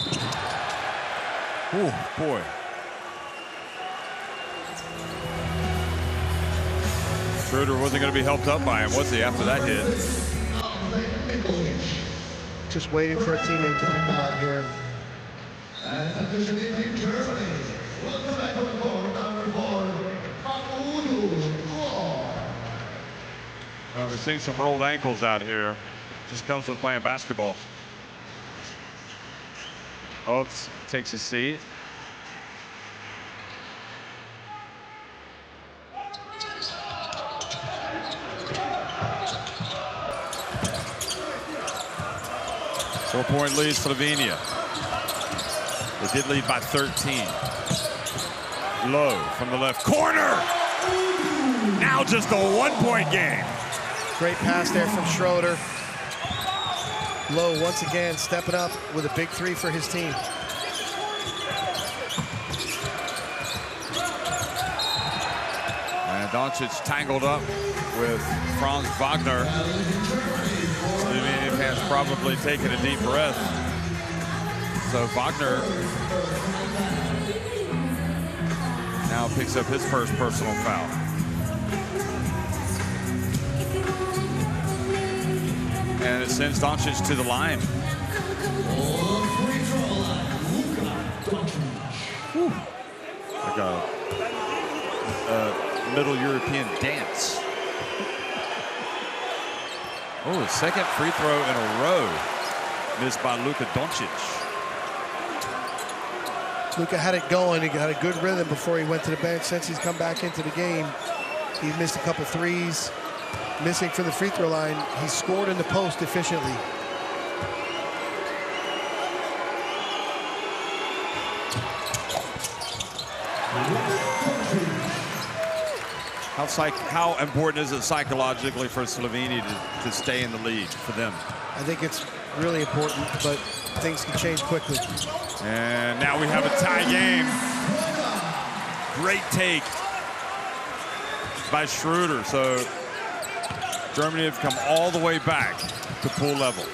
Ooh, boy. Schroeder wasn't going to be helped up by him, was he, after that hit? Just waiting for a teammate to come out here. We're seeing some rolled ankles out here. Just comes with playing basketball. Oates takes his seat. Four-point lead, Slovenia. They did lead by 13. Low from the left corner. Now just a one-point game. Great pass there from Schroeder. Low once again stepping up with a big three for his team. And Doncic tangled up with Franz Wagner. Slovenia fans probably taking a deep breath. So Wagner now picks up his first personal foul. And it sends Doncic to the line. Whew. Like a Middle European dance. Oh, second free throw in a row missed by Luka Doncic. Luka had it going. He got a good rhythm before he went to the bench. Since he's come back into the game, he's missed a couple threes. Missing from the free throw line. He scored in the post efficiently. How important is it psychologically for Slovenia to stay in the lead for them? I think it's really important, but things can change quickly. And now we have a tie game. Great take by Schroeder. So Germany have come all the way back to pool level.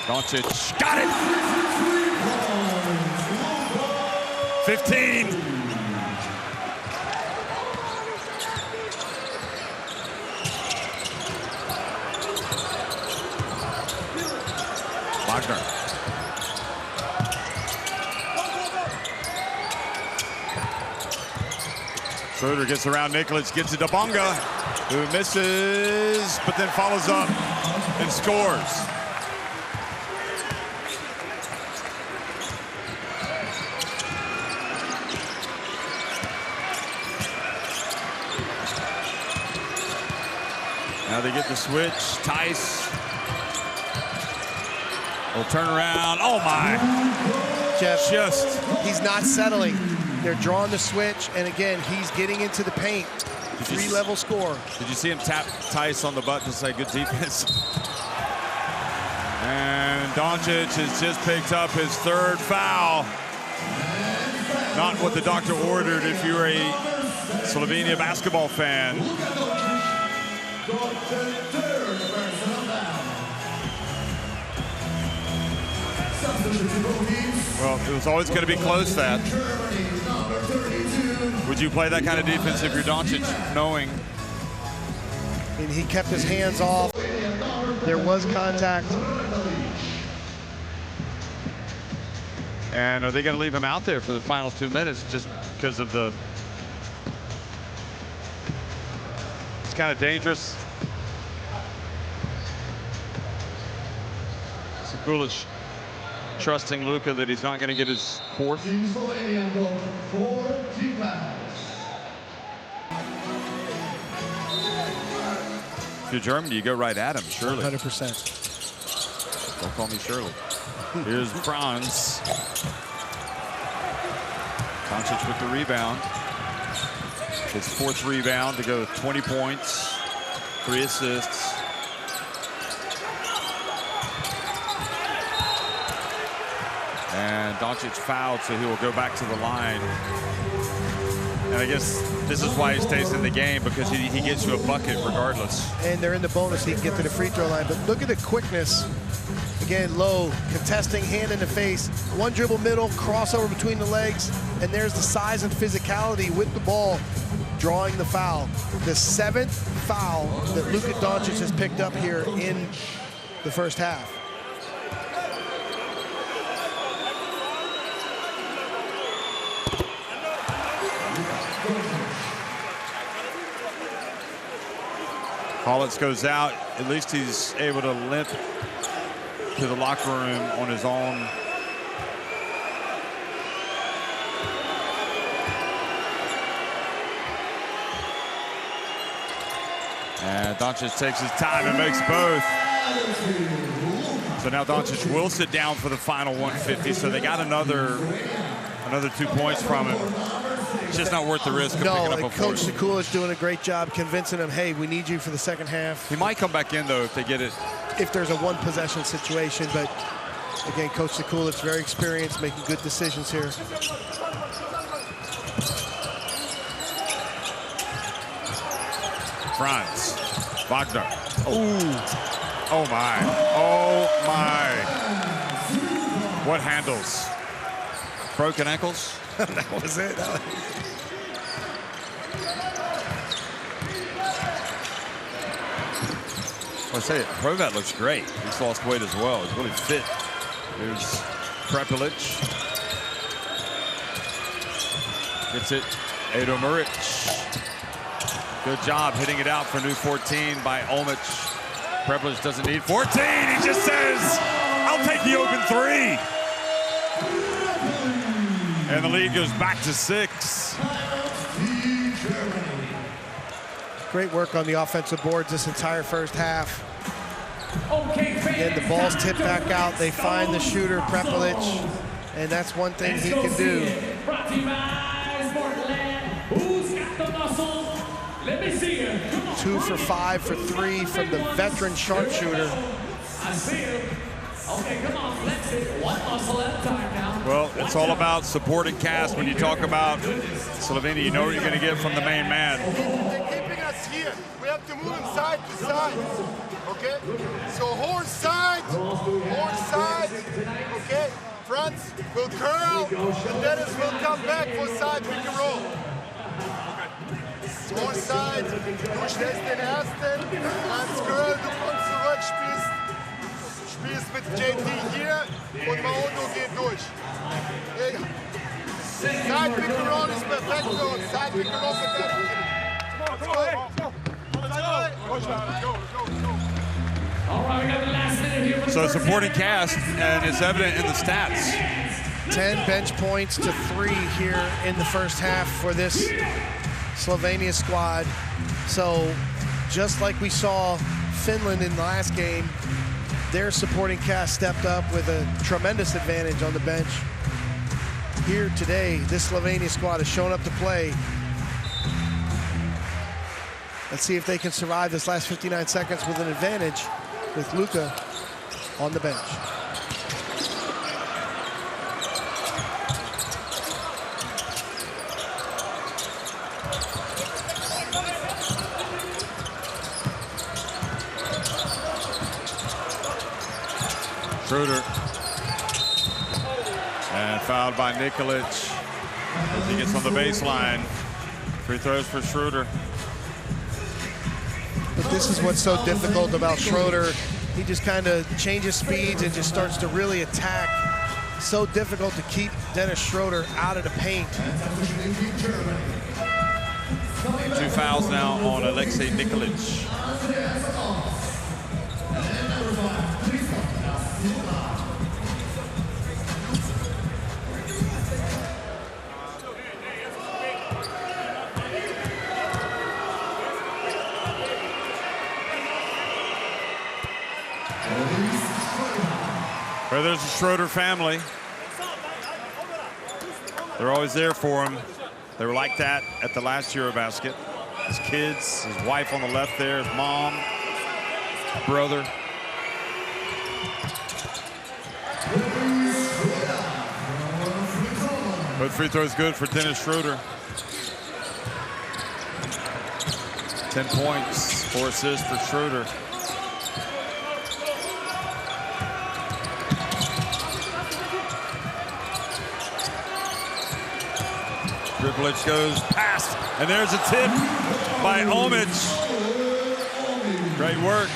Doncic got it. 15. Wagner. Schroeder gets around Nikolic, gets it to Bonga, who misses, but then follows up and scores. Now they get the switch. Tice will turn around. Oh my! Jeff, Just he's not settling. They're drawing the switch, and again, he's getting into the paint. Three-level score. Did you see him tap Tice on the butt to say good defense? And Doncic has just picked up his third foul. Not what the doctor ordered if you're a Slovenia basketball fan. Well, it was always going to be close, that. Would you play that kind of defense if you're Doncic, knowing? And he kept his hands off. There was contact. And are they going to leave him out there for the final 2 minutes just because of the... It's kind of dangerous. Sekulic trusting Luka that he's not going to get his fourth. If you're Germany, you go right at him, surely. 100%. Don't call me Shirley. Here's Franz. Doncic with the rebound. His fourth rebound to go with 20 points, 3 assists. And Doncic fouled, so he will go back to the line. And I guess this is why he stays in the game, because he gets you a bucket regardless. And they're in the bonus. He can get to the free throw line. But look at the quickness. Again, low, contesting, hand in the face. One dribble middle, crossover between the legs. And there's the size and physicality with the ball, drawing the foul. The 7th foul that Luka Doncic has picked up here in the first half. Hollitz goes out. At least he's able to limp to the locker room on his own. And Doncic takes his time and makes both. So now Doncic will sit down for the final 150. So they got another 2 points from him. It's just not worth the risk of picking up a Coach fourth. Sekulic doing a great job convincing him, hey, we need you for the second half. He might come back in, though, if they get it. If there's a one-possession situation. But, again, Coach Sekulic very experienced, making good decisions here. Franz. Wagner. Ooh. Oh, my. Oh, my. What handles? Broken ankles? That was it. I say it, Provat looks great. He's lost weight as well. He's really fit. Here's Prepelic. Gets it. Edo Muric. Good job hitting it out for new 14 by Olmic. Prepelic doesn't need 14. He just says, I'll take the open 3. And the lead goes back to 6. Great work on the offensive boards this entire first half. Again, the ball's tipped back out. They find the shooter, Prepelic, and that's one thing he can do. Brought to you by Sportland. Who's got the muscle? Let me see you. 2 for 5 for 3 from the veteran sharpshooter. I see you. Okay, come on, flex it. One muscle at a time now. Well, it's all about supporting cast. When you talk about Slovenia, you know what you're going to get from the main man. They're keeping us here. We have to move him side to side. Okay? So whole side. Okay? Franz will curl, and Dennis will come back for side pick and roll. Whole side. Du stellst den ersten. Franz curl, du kommst zurück, spielst mit JT hier und Maodo geht durch. Side pick and roll is perfecto. Side pick and roll All right, we got the last minute here. So supporting cast, and it's evident in the stats. 10 bench points to 3 here in the first half for this Slovenia squad. So just like we saw Finland in the last game, their supporting cast stepped up with a tremendous advantage on the bench. Here today, this Slovenia squad has shown up to play. Let's see if they can survive this last 59 seconds with an advantage with Luka on the bench. Schroeder. And fouled by Nikolic as he gets on the baseline. Free throws for Schroeder. But this is what's so difficult about Schroeder. He just kind of changes speeds and just starts to really attack. So difficult to keep Dennis Schroeder out of the paint. 2 fouls now on Alexei Nikolic. Well, there's the Schroeder family. They're always there for him. They were like that at the last EuroBasket. His kids, his wife on the left there, his mom, brother. Both free throws good for Dennis Schroeder. 10 points, 4 assists for Schroeder. Triplets goes past, and there's a tip by Omic. Great work.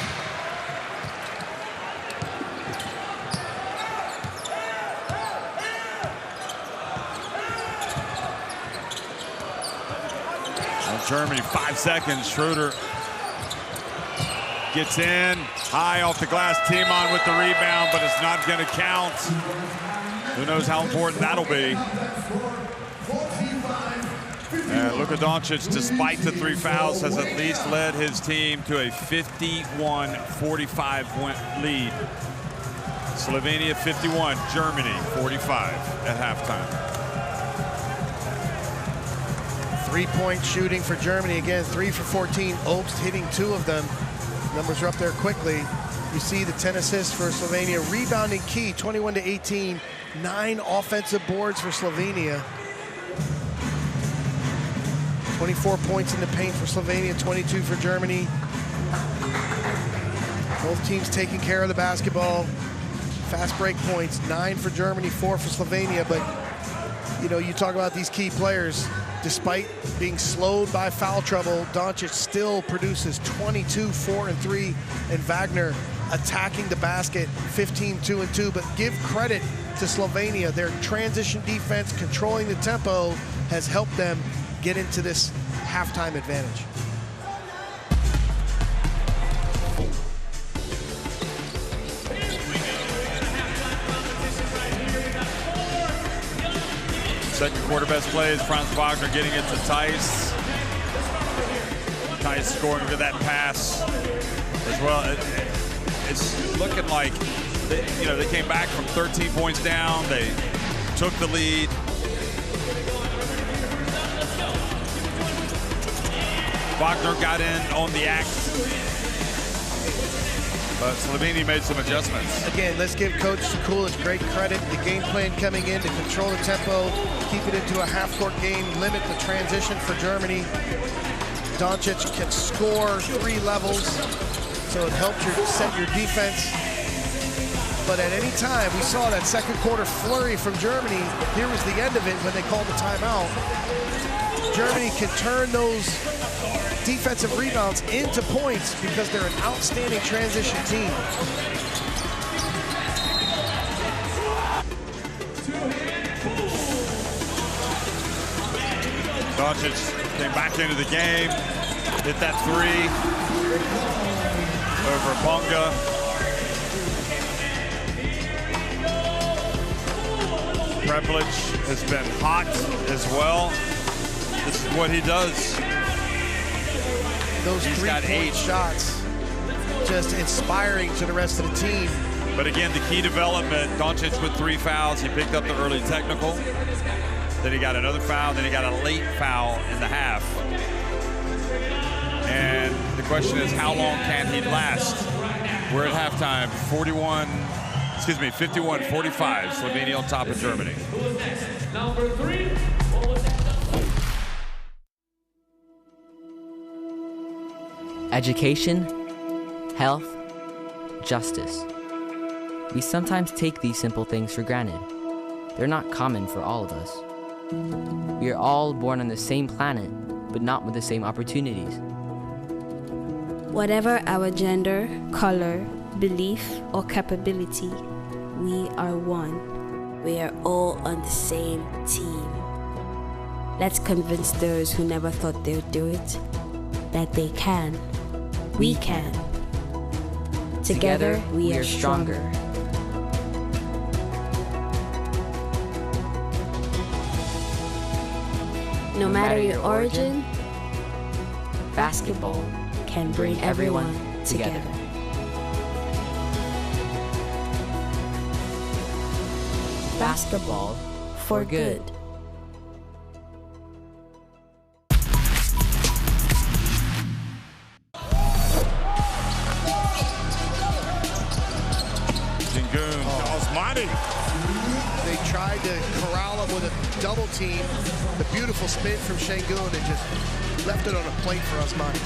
And Germany, 5 seconds. Schroeder gets in, high off the glass. Timon with the rebound, but it's not going to count. Who knows how important that'll be. And Luka Doncic, despite the 3 fouls, has at least led his team to a 51-45 lead. Slovenia 51, Germany 45 at halftime. 3-point shooting for Germany. Again, 3 for 14. Obst hitting 2 of them. Numbers are up there quickly. You see the 10 assists for Slovenia. Rebounding key, 21-18. 9 offensive boards for Slovenia. 24 points in the paint for Slovenia, 22 for Germany. Both teams taking care of the basketball. Fast break points, 9 for Germany, 4 for Slovenia. But, you know, you talk about these key players. Despite being slowed by foul trouble, Doncic still produces 22, 4 and 3, and Wagner attacking the basket, 15, 2 and 2. But give credit to Slovenia. Their transition defense, controlling the tempo, has helped them get into this halftime advantage. Second quarter best play is Franz Wagner getting it to Theis. Theis scoring with that pass as well. It's looking like they came back from 13 points down. They took the lead. Wagner got in on the act, but Slovenia made some adjustments. Again, let's give Coach Sekulic great credit. The game plan coming in to control the tempo, keep it into a half-court game, limit the transition for Germany. Doncic can score 3 levels, so it helps set your defense. But at any time, we saw that second quarter flurry from Germany. Here was the end of it when they called the timeout. Germany can turn those defensive rebounds into points because they're an outstanding transition team. Doncic came back into the game, hit that three over Bonga. Prepelic has been hot as well. This is what he does. Those He's got 8 shots, just inspiring to the rest of the team. But again, the key development, Doncic with 3 fouls. He picked up the early technical. Then he got another foul. Then he got a late foul in the half. And the question is, how long can he last? We're at halftime, 51-45. Slovenia on top of Germany. Number 3. Education, health, justice. We sometimes take these simple things for granted. They're not common for all of us. We are all born on the same planet, but not with the same opportunities. Whatever our gender, color, belief, or capability, we are one. We are all on the same team. Let's convince those who never thought they'd do it that they can. We can. Together, we are stronger. No matter your origin, basketball can bring everyone together. Basketball for good. They tried to corral him with a double team. The beautiful spin from Şengün and just left it on a plate for Osmani.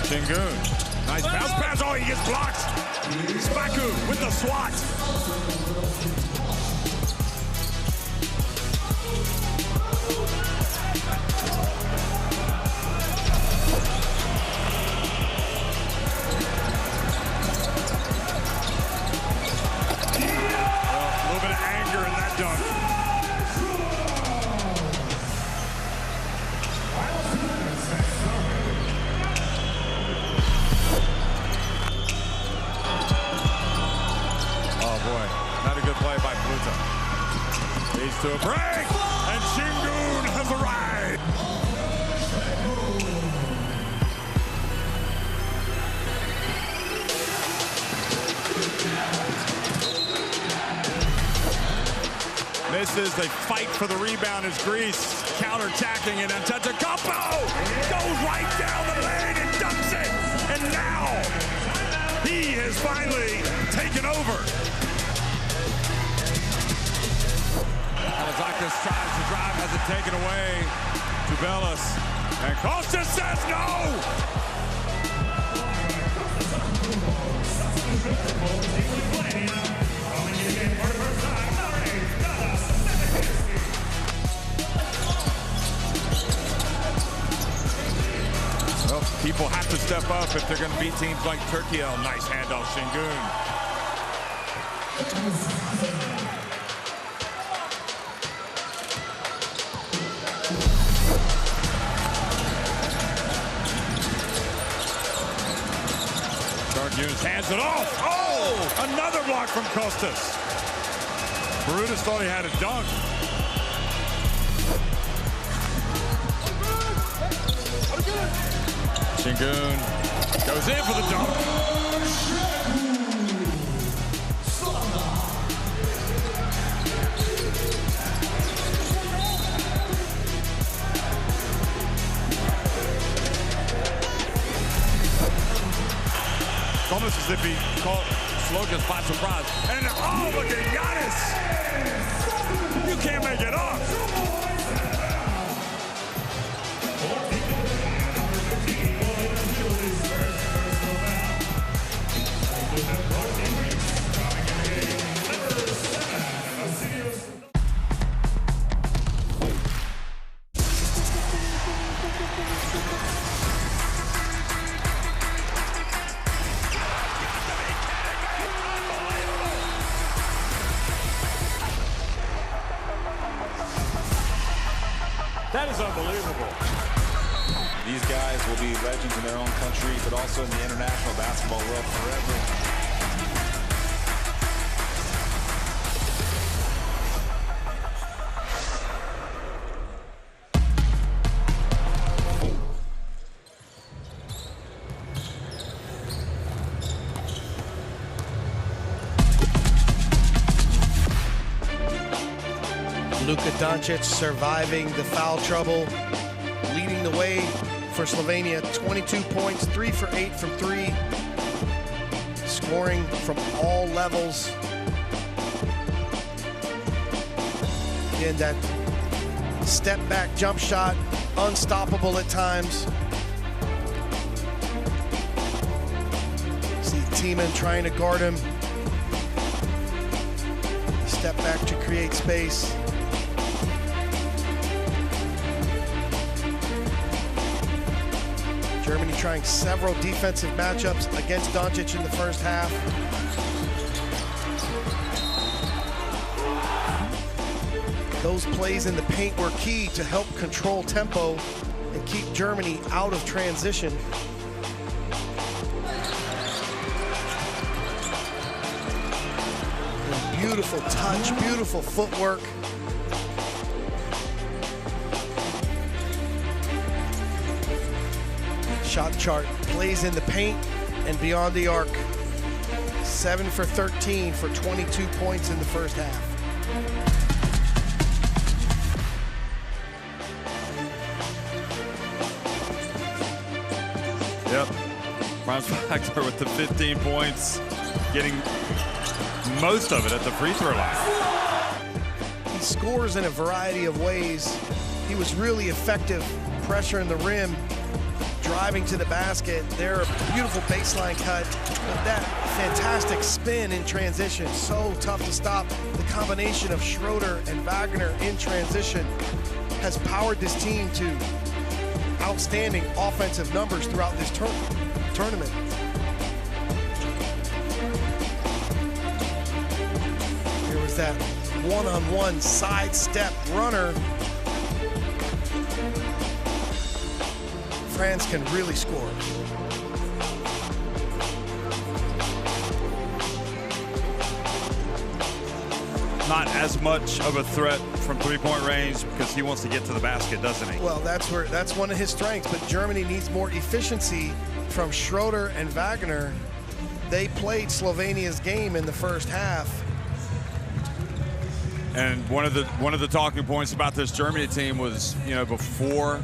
Şengün, nice bounce pass. Oh, he gets blocked. Spaku with the swat. To a break, and Şengün has arrived. Misses, they fight for the rebound as Greece counter-attacking, and Antetokounmpo goes right down the lane and dunks it. And now he has finally taken over. Zakis tries to drive, has it taken away to Bellis. And Kostas says no! Well, people have to step up if they're going to beat teams like Turkey. Oh, nice handoff, Şengün. Hands it off. Oh, another block from Kostas. Brutus thought he had a dunk. Şengün goes in for the dunk. It's almost as if he caught Slokas by surprise. And oh, look at Giannis! You can't make it up. That is unbelievable. These guys will be legends in their own country, but also in the international basketball world forever. Luka Doncic surviving the foul trouble, leading the way for Slovenia. 22 points, 3 for 8 from 3, scoring from all levels. Again, that step back jump shot, unstoppable at times. See Tiemann trying to guard him. Step back to create space. Germany trying several defensive matchups against Doncic in the first half. Those plays in the paint were key to help control tempo and keep Germany out of transition. And beautiful touch, beautiful footwork. Shot chart, plays in the paint and beyond the arc. 7 for 13 for 22 points in the first half. Yep, Franz Wagner with the 15 points, getting most of it at the free throw line. He scores in a variety of ways. He was really effective pressuring the rim, driving to the basket. There, a beautiful baseline cut, but that fantastic spin in transition, so tough to stop. The combination of Schroeder and Wagner in transition has powered this team to outstanding offensive numbers throughout this tournament. Here was that one-on-one sidestep runner. France can really score. Not as much of a threat from three-point range because he wants to get to the basket, doesn't he? Well, that's one of his strengths, but Germany needs more efficiency from Schroeder and Wagner. They played Slovenia's game in the first half. And one of the talking points about this Germany team was, you know, before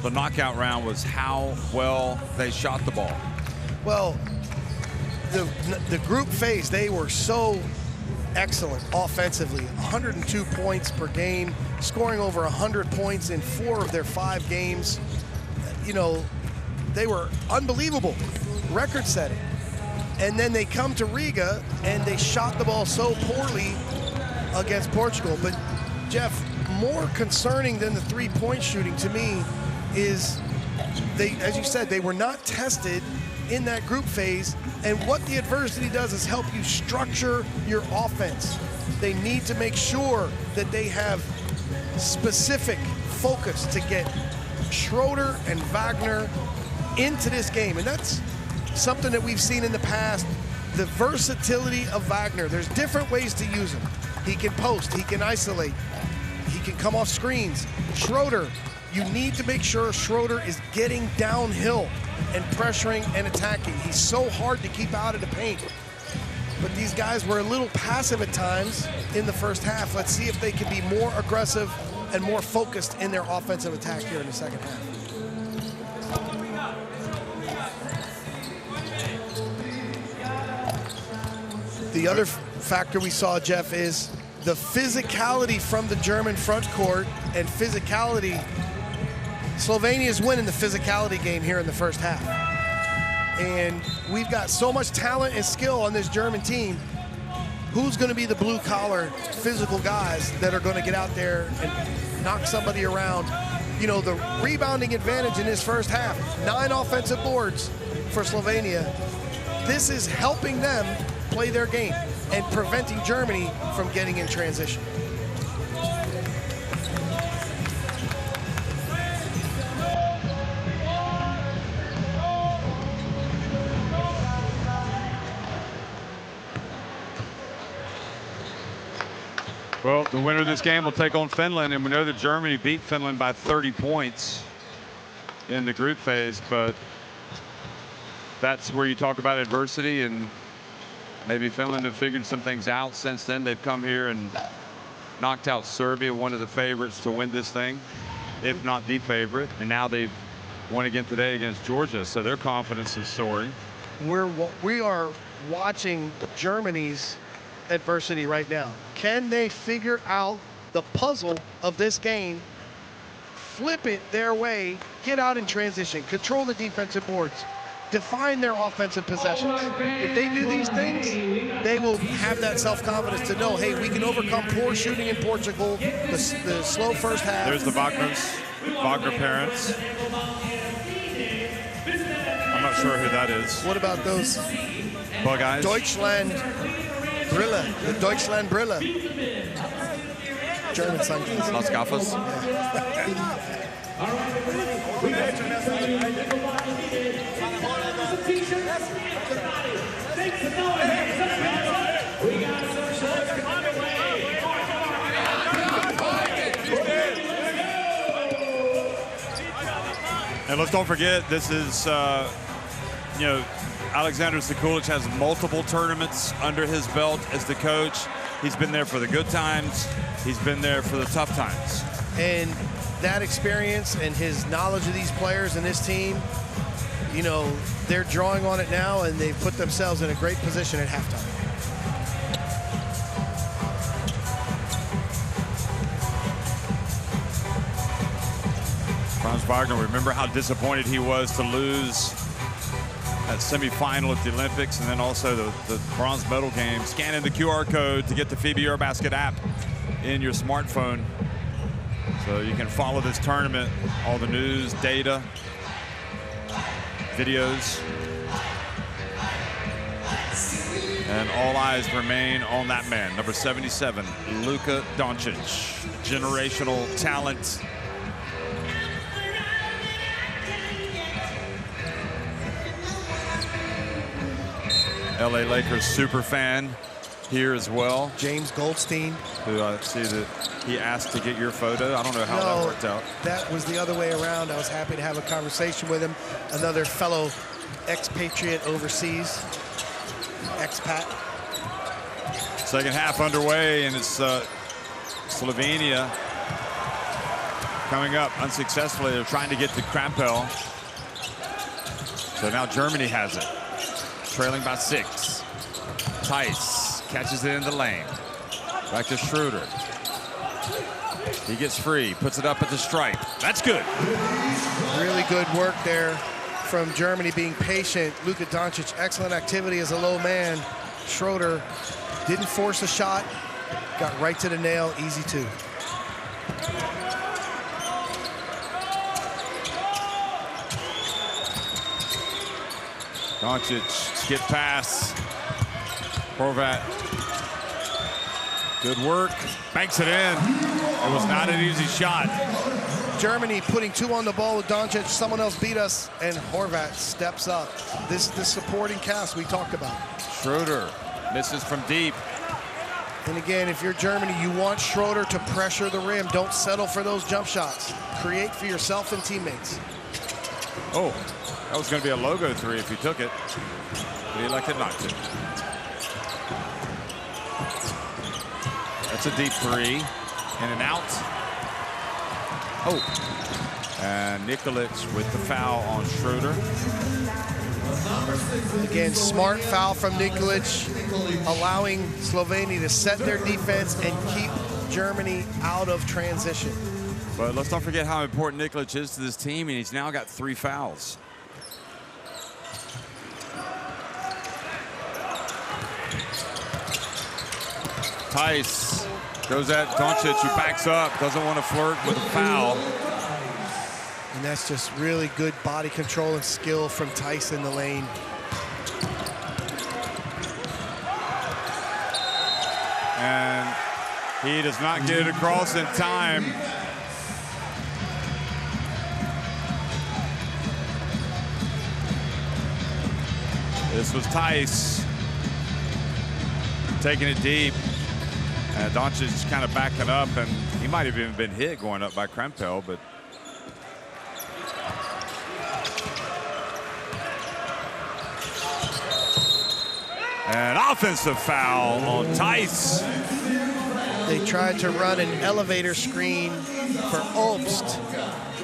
the knockout round was how well they shot the ball. Well, the group phase, they were so excellent offensively. 102 points per game, scoring over 100 points in 4 of their 5 games. You know, they were unbelievable, record-setting. And then they come to Riga and they shot the ball so poorly against Portugal. But Jeff, more concerning than the three-point shooting to me is they, as you said, they were not tested in that group phase, and what the adversity does is help you structure your offense. They need to make sure that they have specific focus to get Schroeder and Wagner into this game, and that's something that we've seen in the past. The versatility of Wagner, there's different ways to use him. He can post, he can isolate, he can come off screens. Schroeder, you need to make sure Schroeder is getting downhill and pressuring and attacking. He's so hard to keep out of the paint. But these guys were a little passive at times in the first half. Let's see if they can be more aggressive and more focused in their offensive attack here in the second half. The other factor we saw, Jeff, is the physicality from the German front court and physicality. Slovenia's winning the physicality game here in the first half. And we've got so much talent and skill on this German team. Who's going to be the blue-collar physical guys that are going to get out there and knock somebody around? You know, the rebounding advantage in this first half, 9 offensive boards for Slovenia. This is helping them play their game and preventing Germany from getting in transition. Well, the winner of this game will take on Finland, and we know that Germany beat Finland by 30 points in the group phase, but that's where you talk about adversity, and maybe Finland have figured some things out since then. They've come here and knocked out Serbia, one of the favorites to win this thing, if not the favorite, and now they've won again today against Georgia, so their confidence is soaring. We are watching Germany's adversity right now. Can they figure out the puzzle of this game, flip it their way, get out in transition, control the defensive boards, define their offensive possessions? If they do these things, they will have that self-confidence to know, hey, we can overcome poor shooting in Portugal, the slow first half. There's the Wagner parents. I'm not sure who that is. What about those bug eyes? Deutschland Brille, the Deutschland Brille. German sunglasses. Las gafas. And let's don't forget, this is, you know, Alexander Sekulic has multiple tournaments under his belt as the coach. He's been there for the good times. He's been there for the tough times. And that experience and his knowledge of these players and this team, you know, they're drawing on it now, and they've put themselves in a great position at halftime. Franz Wagner, remember how disappointed he was to lose that semifinal at the Olympics, and then also the bronze medal game. Scan in the QR code to get the FIBA EuroBasket app in your smartphone, so you can follow this tournament, all the news, data, videos, and all eyes remain on that man, number 77, Luka Doncic, generational talent. LA Lakers super fan here as well. James Goldstein. Who I see that he asked to get your photo. I don't know how that worked out. That was the other way around. I was happy to have a conversation with him. Another fellow expatriate overseas, expat. Second half underway, and it's Slovenia coming up unsuccessfully. They're trying to get to Krampel. So now Germany has it. Trailing by 6. Tice catches it in the lane. Back to Schroeder. He gets free, puts it up at the stripe. That's good. Really good work there from Germany, being patient. Luka Doncic, excellent activity as a low man. Schroeder didn't force a shot, got right to the nail, easy two. Doncic, skip pass. Horvat. Good work. Banks it in. It was not an easy shot. Germany putting 2 on the ball with Doncic. Someone else beat us, and Horvat steps up. This is the supporting cast we talked about. Schroeder misses from deep. And again, if you're Germany, you want Schroeder to pressure the rim. Don't settle for those jump shots. Create for yourself and teammates. Oh, that was going to be a logo 3 if he took it, but he elected not to. That's a deep 3, in and out. Oh, and Nikolic with the foul on Schroeder. Again, smart foul from Nikolic, allowing Slovenia to set their defense and keep Germany out of transition. But let's not forget how important Nikolic is to this team, and he's now got 3 fouls. Tice goes at Doncic, who backs up, doesn't want to flirt with a foul. And that's just really good body control and skill from Tice in the lane. And he does not get it across in time. This was Tice taking it deep. And Doncic is kind of backing up, and he might have even been hit going up by Krempel, but an offensive foul on Tice. They tried to run an elevator screen for Obst.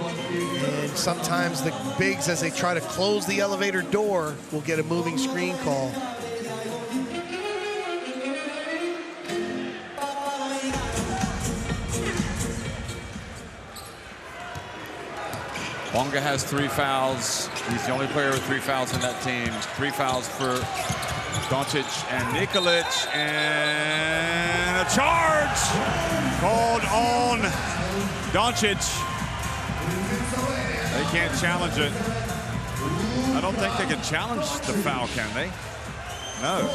And sometimes the bigs, as they try to close the elevator door, will get a moving screen call. Bonga has 3 fouls. He's the only player with 3 fouls in that team. 3 fouls for Doncic and Nikolic, and a charge called on Doncic. They can't challenge it. I don't think they can challenge the foul, can they? No.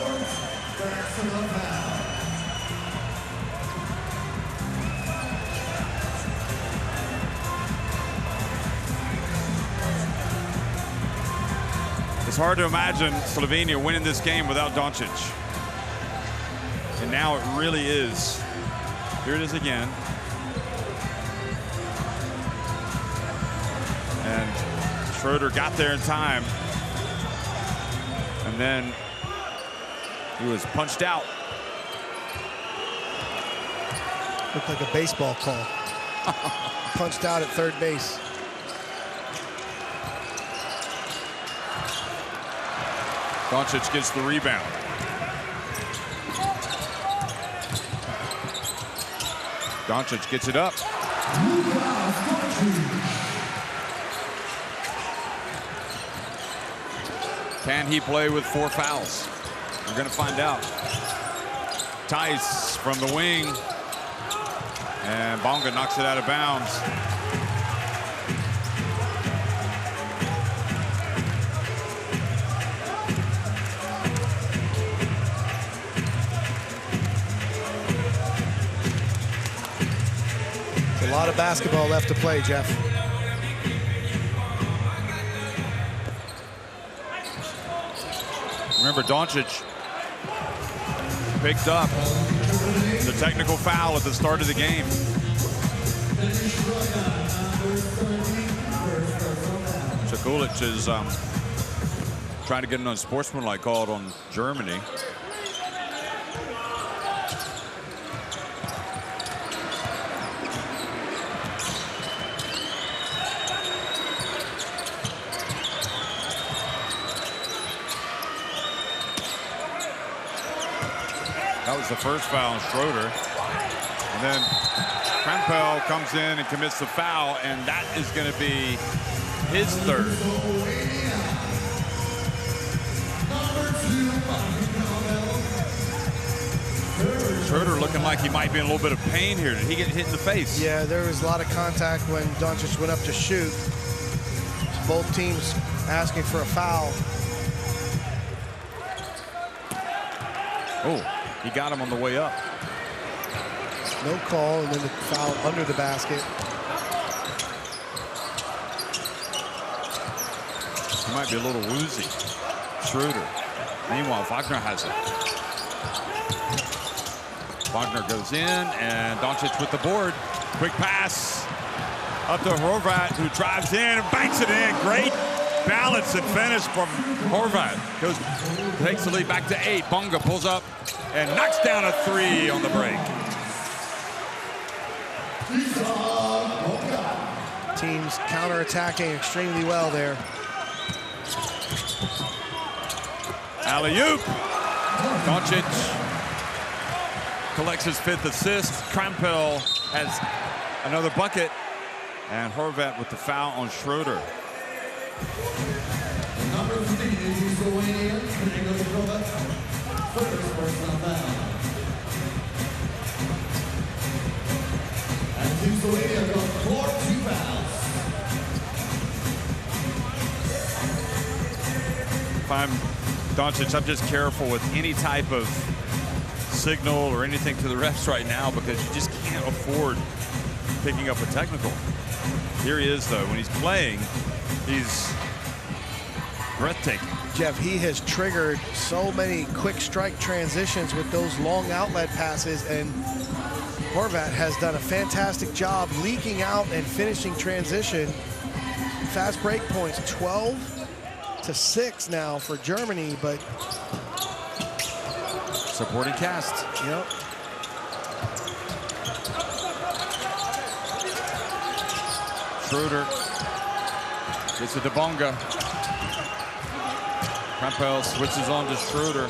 It's hard to imagine Slovenia winning this game without Doncic. And now it really is. Here it is again. And Schroeder got there in time. And then he was punched out. Looked like a baseball call. Punched out at third base. Doncic gets the rebound. Doncic gets it up. Can he play with 4 fouls? We're going to find out. Tice from the wing. And Bonga knocks it out of bounds. A lot of basketball left to play, Jeff. Remember, Doncic picked up the technical foul at the start of the game. Čekulić is trying to get an unsportsmanlike call on Germany. That was the first foul on Schroeder. And then Krempel comes in and commits the foul, and that is going to be his 3rd. Schroeder looking like he might be in a little bit of pain here. Did he get hit in the face? Yeah, there was a lot of contact when Doncic went up to shoot. Both teams asking for a foul. Oh. He got him on the way up. No call, and then the foul under the basket. He might be a little woozy. Schroeder. Meanwhile, Wagner has it. Wagner goes in, and Doncic with the board. Quick pass up to Horvat, who drives in and banks it in. Great balance and finish from Horvat. Takes the lead back to 8. Bonga pulls up and knocks down a 3 on the break. Teams counterattacking extremely well there. Alley-oop. Doncic collects his 5th assist. Krempel has another bucket. And Horvat with the foul on Schroeder. Number 3 is Slovenia. First personal foul. And Slovenia got 2 fouls. If I'm Doncic, I'm just careful with any type of signal or anything to the refs right now, because you just can't afford picking up a technical. Here he is, though. When he's playing, he's breathtaking. Jeff, he has triggered so many quick strike transitions with those long outlet passes, and Horvat has done a fantastic job leaking out and finishing transition. Fast break points, 12-6 now for Germany, but supporting cast. Yep. Schroeder gets it to Bonga. Campbell switches on to Schroeder.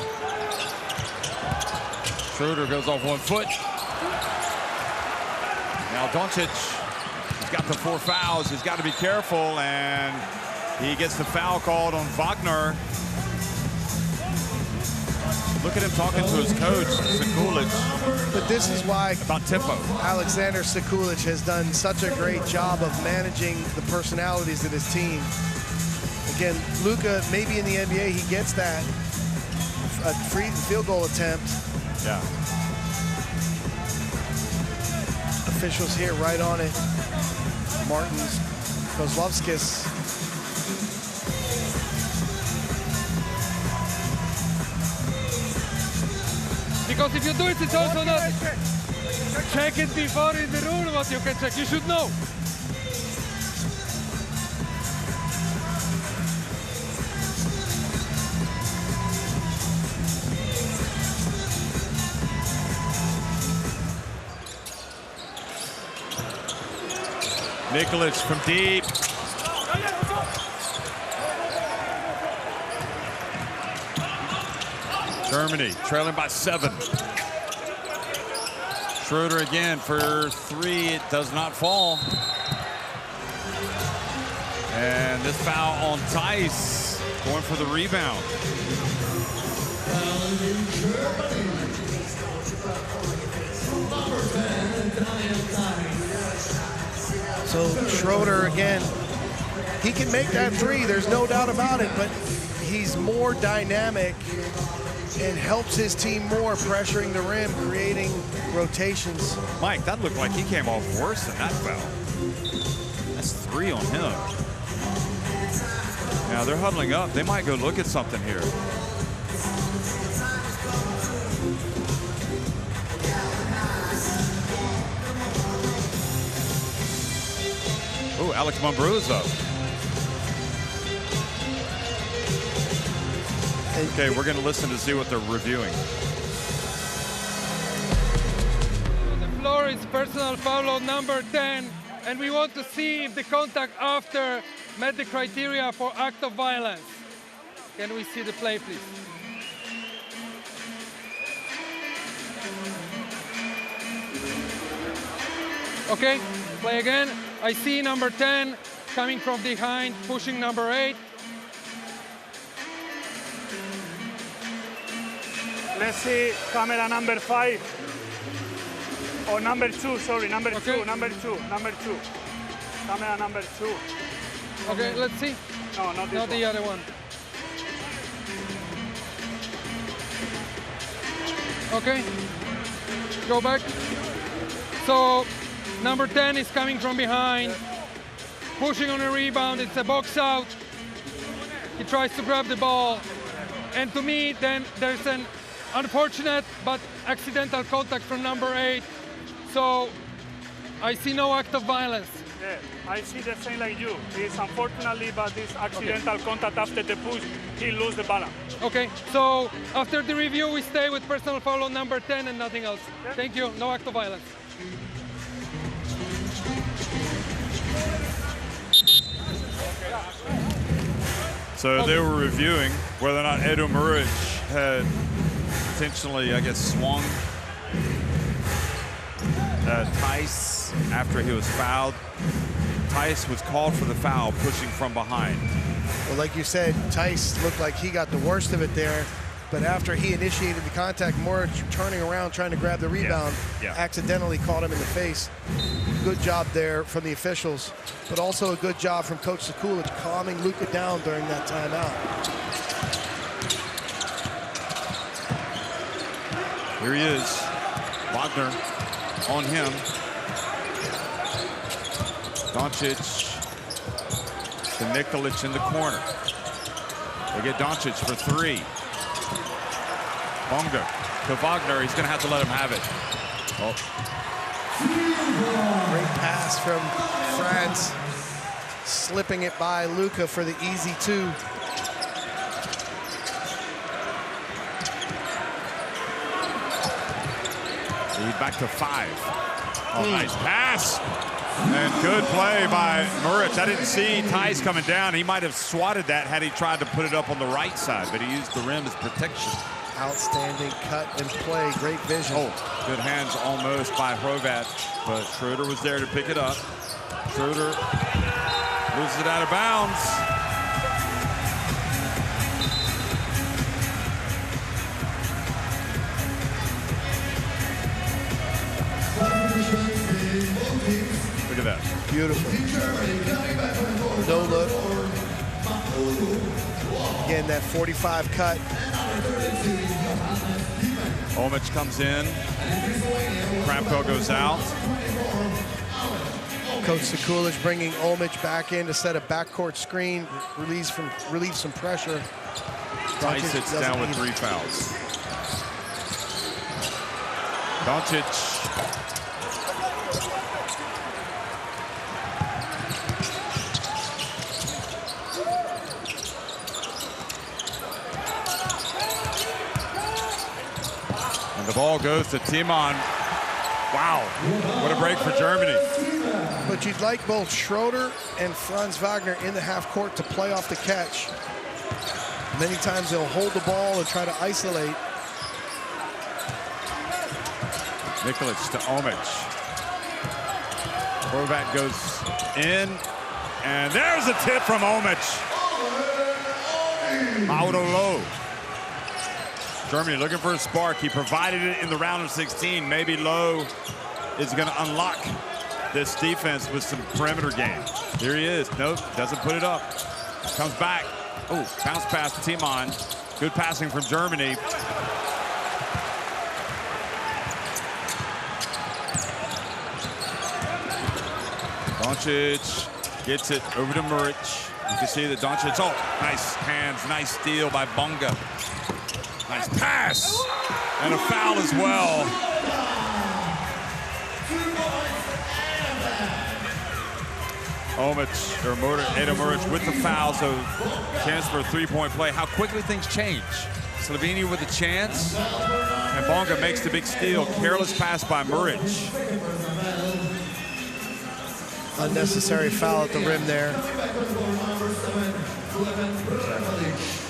Schroeder goes off 1 foot. Now Doncic, he's got the 4 fouls. He's got to be careful, and he gets the foul called on Wagner. Look at him talking to his coach, Sekulic. But this is why about tempo. Alexander Sekulic has done such a great job of managing the personalities of his team. Again, Luka, maybe in the NBA, he gets that free field goal attempt. Yeah. Officials here right on it. Martins, Kozlovskis. Because if you do it, it's also not check it before in the rule what you can check. You should know. Nikolic from deep. Germany trailing by 7. Schroeder again for 3. It does not fall. And this foul on Tice, going for the rebound. So Schroeder again, he can make that 3, there's no doubt about it, but he's more dynamic and helps his team more, pressuring the rim, creating rotations. Mike, that looked like he came off worse than that foul. That's 3 on him. Now they're huddling up. They might go look at something here. Oh, Alex Mumbroo's up. Okay, we're going to listen to see what they're reviewing. The floor is personal foul on number 10, and we want to see if the contact after met the criteria for act of violence. Can we see the play, please? Okay, play again. I see number 10 coming from behind, pushing number 8. Let's see camera number 5. Or number 2, sorry, number 2. Camera number 2. Okay, let's see. No, not this Not the other one. Okay, go back. So number 10 is coming from behind, pushing on a rebound. It's a box out. He tries to grab the ball. And to me, then there's an unfortunate but accidental contact from number 8. So I see no act of violence. Yeah, I see the same like you. It's unfortunately, but this accidental contact after the push, he lose the balance. Okay, so after the review, we stay with personal foul on number 10 and nothing else. Yeah. Thank you, no act of violence. So they were reviewing whether or not Edo Maric had potentially, I guess, swung Tice after he was fouled. Tice was called for the foul, pushing from behind. Well, like you said, Tice looked like he got the worst of it there, but after he initiated the contact, Maric turning around trying to grab the rebound, accidentally caught him in the face. Good job there from the officials, but also a good job from Coach Sekulic calming Luka down during that timeout. Here he is, Wagner on him. Doncic to Nikolic in the corner. They get Doncic for 3. Bonga to Wagner. He's going to have to let him have it. Oh. Great pass from France. Slipping it by Luka for the easy 2. Lead back to 5. Oh, nice pass. And good play by Muric. I didn't see Theis coming down. He might have swatted that had he tried to put it up on the right side, but he used the rim as protection. Outstanding cut and play. Great vision. Oh, good hands almost by Hrovat, but Schroeder was there to pick it up. Schroeder moves it out of bounds. Look at that. Beautiful. No look. Again, that 45 cut. Omic comes in. Kramko goes out. Coach Sekulic bringing Omic back in to set a backcourt screen, relieve some pressure. Theis sits down with 3 fouls. Doncic. The ball goes to Timon. Wow, what a break for Germany. But you'd like both Schroeder and Franz Wagner in the half court to play off the catch. Many times they'll hold the ball and try to isolate. Nikolic to Omic. Horvat goes in, and there's a tip from Omic. Mauro Low. Germany looking for a spark. He provided it in the round of 16. Maybe Lowe is going to unlock this defense with some perimeter game. Here he is. Nope, doesn't put it up. Comes back. Oh, bounce pass to Timon. Good passing from Germany. Doncic gets it over to Muric. You can see that Doncic, oh, nice hands, nice steal by Bonga. Nice pass, and a foul as well. Edo Muric with the foul, so chance for a 3-point play. How quickly things change. Slovenia with a chance, and Bonga makes the big steal. Careless pass by Muric. Unnecessary foul at the rim there.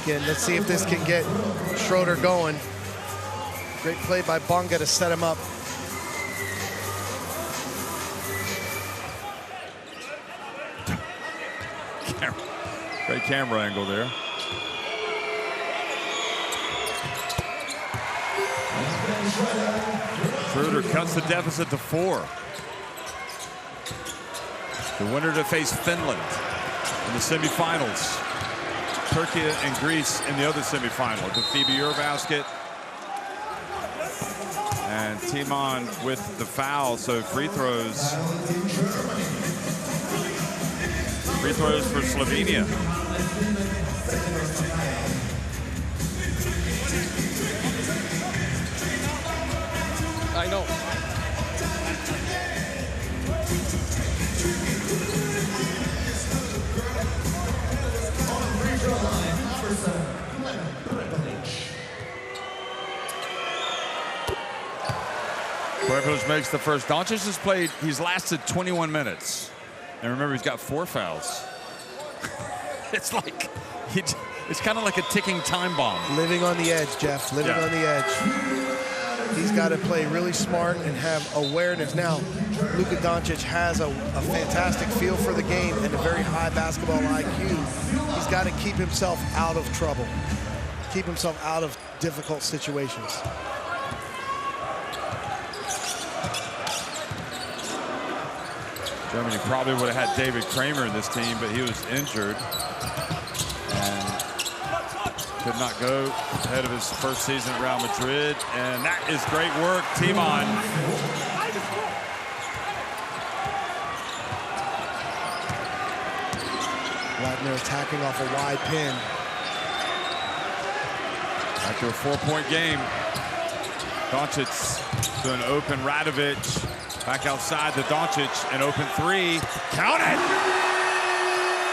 Again, let's see if this can get Schroeder going. Great play by Bonga to set him up. Great camera angle there. Schroeder cuts the deficit to 4. The winner to face Finland in the semifinals. Turkey and Greece in the other semifinal. The FIBA EuroBasket. And Timon with the foul, so free throws. Free throws for Slovenia. I know. Pueblos makes the first. Doncic has played, he's lasted 21 minutes. And remember, he's got 4 fouls. It's like, it's kind of like a ticking time bomb. Living on the edge, Jeff, living on the edge. He's got to play really smart and have awareness. Now, Luka Doncic has a fantastic feel for the game and a very high basketball IQ. He's got to keep himself out of trouble, keep himself out of difficult situations. Germany probably would have had David Kramer in this team, but he was injured and could not go ahead of his first season at Real Madrid. And that is great work, Timon. Wagner attacking off a wide pin. Back to a 4-point game. Doncic to an open Radovic. Back outside to Doncic, an open three. Count it!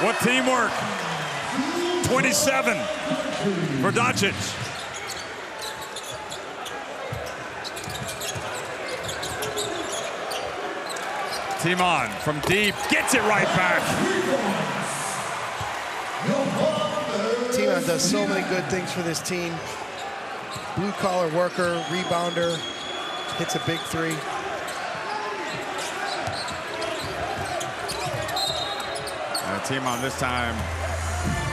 What teamwork! 27 for Doncic. Timon from deep, gets it right back. Timon does so many good things for this team. Blue-collar worker, rebounder, hits a big three. Timon this time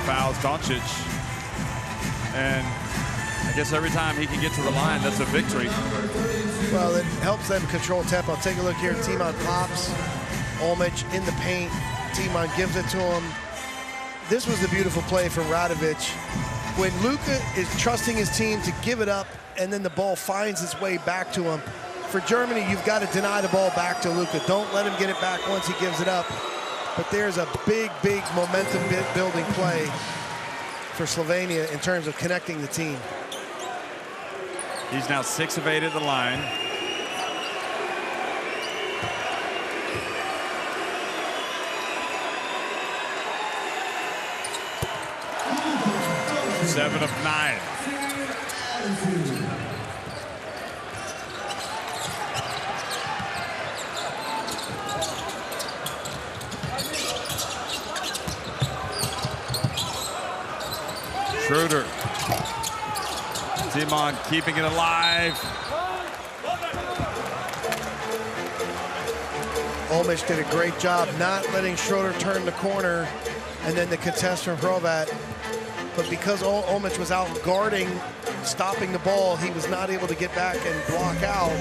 fouls Doncic. And I guess every time he can get to the line, that's a victory. Well, it helps them control tempo. Take a look here. Timon pops. Olmich in the paint. Timon gives it to him. This was the beautiful play from Radovic. When Luka is trusting his team to give it up and then the ball finds its way back to him. For Germany, you've got to deny the ball back to Luka. Don't let him get it back once he gives it up. But there's a big, big momentum building play for Slovenia in terms of connecting the team. He's now 6 of 8 at the line. Seven of 9. Schroeder. Timon keeping it alive. Olmich did a great job not letting Schroeder turn the corner and then the contest from Hrovat. But because Olmich was out guarding, stopping the ball, he was not able to get back and block out.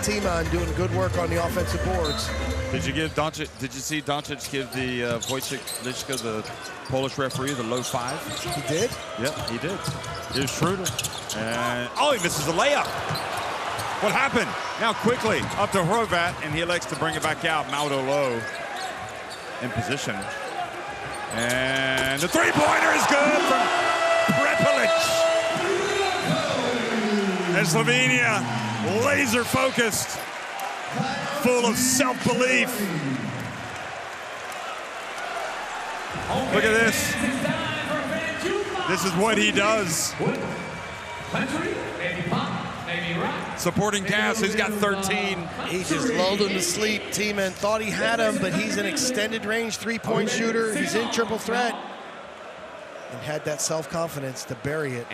Timon doing good work on the offensive boards. Did you give Doncic? Did you see Doncic give the Wojciech Liszka, the Polish referee, the low 5? He did? Yep, he did. Here's Schroeder. And oh, he misses the layup. What happened? Now quickly up to Hrovat, and he elects to bring it back out. Maudo low in position. And the three-pointer is good from Prepelic. And Slovenia laser focused, full of self-belief. Look at this. This is what he does. Supporting cast, he's got 13. He just lulled him to sleep. Timon thought he had him, but he's an extended range three-point shooter. He's in triple threat and had that self-confidence to bury it.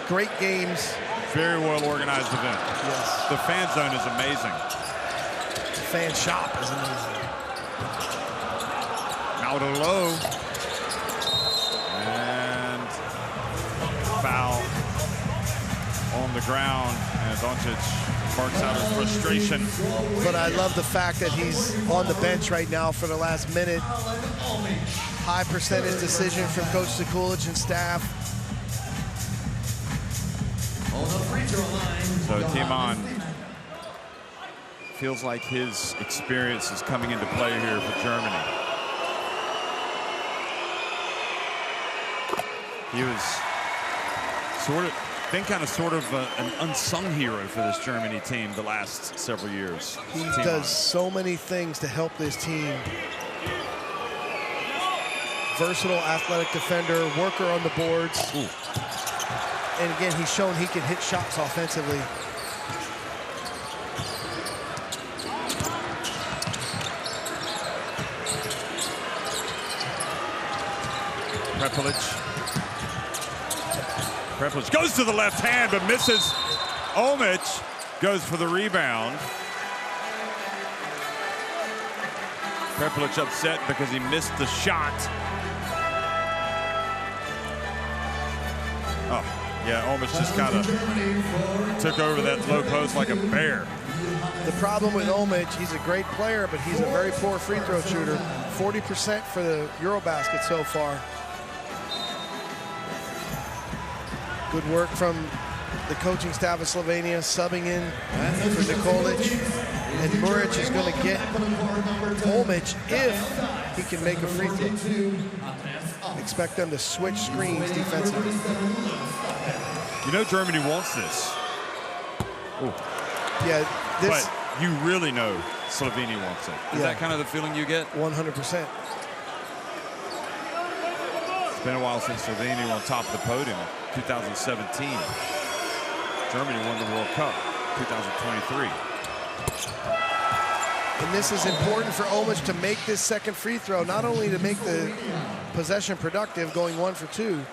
Great games. Very well organized event. Yes. The fan zone is amazing. The fan shop is amazing. Maudo low. And foul on the ground. And Doncic barks out his frustration. But I love the fact that he's on the bench right now for the last minute. High percentage decision from Coach Sekulic and staff. So Timon feels like his experience is coming into play here for Germany. He was been kind of sort of an unsung hero for this Germany team the last several years. He does so many things to help this team. Versatile, athletic defender, worker on the boards. Ooh. And again, he's shown he can hit shots offensively. Prepelic goes to the left hand, but misses. Omic goes for the rebound. Prepelic upset because he missed the shot. Oh, yeah, Omic just kind of took over that low post like a bear. The problem with Omic, he's a great player, but he's a very poor free throw shooter. 40% for the EuroBasket so far. Good work from the coaching staff of Slovenia, subbing in for Nikolic. And Muric is going to get Omic if he can make a free throw. Expect them to switch screens defensively. You know Germany wants this. Ooh. Yeah, this. But you really know Slovenia wants it. Is that kind of the feeling you get? 100%. It's been a while since Slovenia were on top of the podium. 2017. Germany won the World Cup. 2023. And this is important for Omic to make this second free throw, not only to make the possession productive, going 1 for 2,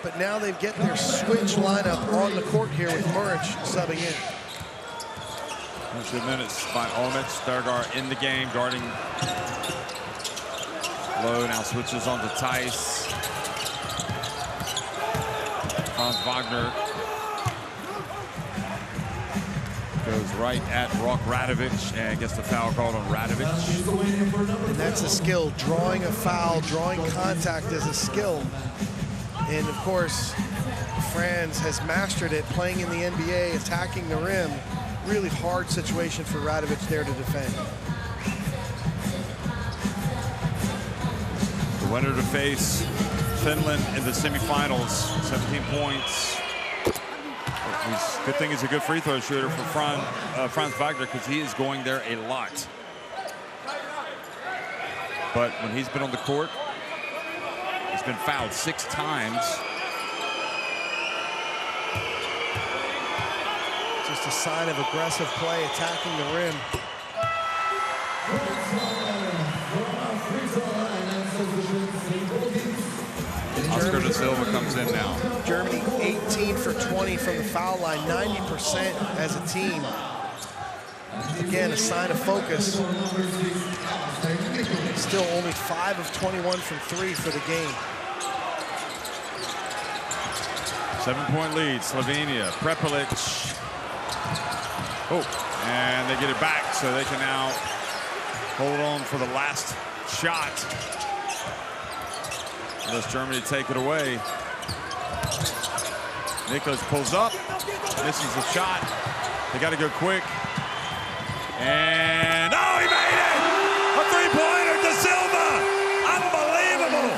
but now they get their switch lineup on the court here with Muric subbing in. 2 minutes by Omic. Stargard in the game, guarding low. Now switches on to Tice. Franz Wagner goes right at Rok Radovic and gets the foul called on Radovic. And that's a skill. Drawing a foul, drawing contact is a skill. And of course, Franz has mastered it, playing in the NBA, attacking the rim. Really hard situation for Radovic there to defend. The winner to face Finland in the semifinals, 17 points. Good thing he's a good free throw shooter for Franz Wagner, because he is going there a lot. But when he's been on the court, he's been fouled 6 times. Just a sign of aggressive play, attacking the rim. Oscar da Silva comes in now. Germany 18 for 20 from the foul line, 90% as a team. Again, a sign of focus. Still only 5 of 21 from 3 for the game. 7-point lead, Slovenia. Prepelic. Oh, and they get it back, so they can now hold on for the last shot. Unless Germany take it away. Nicholas pulls up, misses the shot. They got to go quick. And, oh, he made it! A three-pointer to Silva! Unbelievable!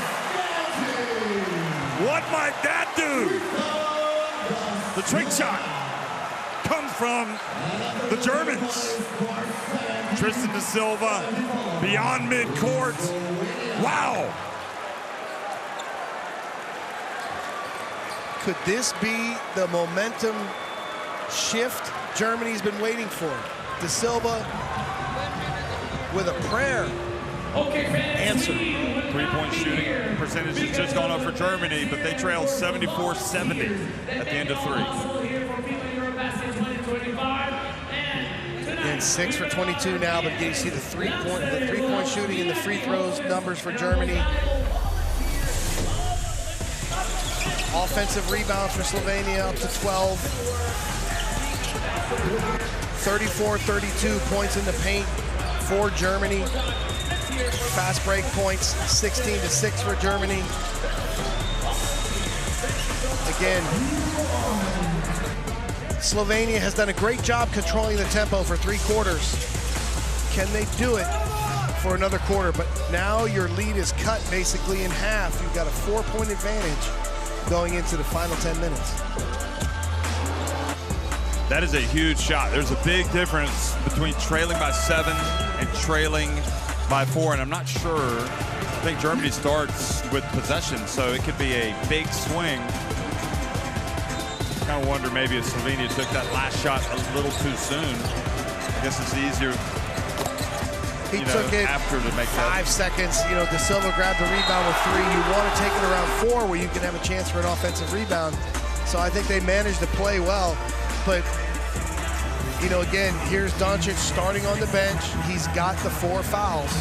What might that do? The trick shot comes from the Germans. Tristan da Silva beyond midcourt. Wow! Could this be the momentum shift Germany's been waiting for? Da Silva with a prayer answer. 3-point shooting percentage has just gone up for Germany, but they trailed 74-70 at the end of 3. And 6 for 22 now, but you see the three-point shooting and the free throws numbers for Germany. Offensive rebounds for Slovenia up to 12. 34-32 points in the paint for Germany. Fast break points, 16-6 for Germany. Again, Slovenia has done a great job controlling the tempo for 3 quarters. Can they do it for another quarter? But now your lead is cut basically in half. You've got a 4-point advantage. going into the final 10 minutes. That is a huge shot. There's a big difference between trailing by 7 and trailing by 4, and I'm not sure. I think Germany starts with possession, so it could be a big swing. I kind of wonder maybe if Slovenia took that last shot a little too soon. I guess it's easier. He took it after to make 5 seconds. You know, De Silva grabbed the rebound with 3. You want to take it around 4 where you can have a chance for an offensive rebound. So I think they managed to play well. But, you know, again, here's Doncic starting on the bench. He's got the 4 fouls.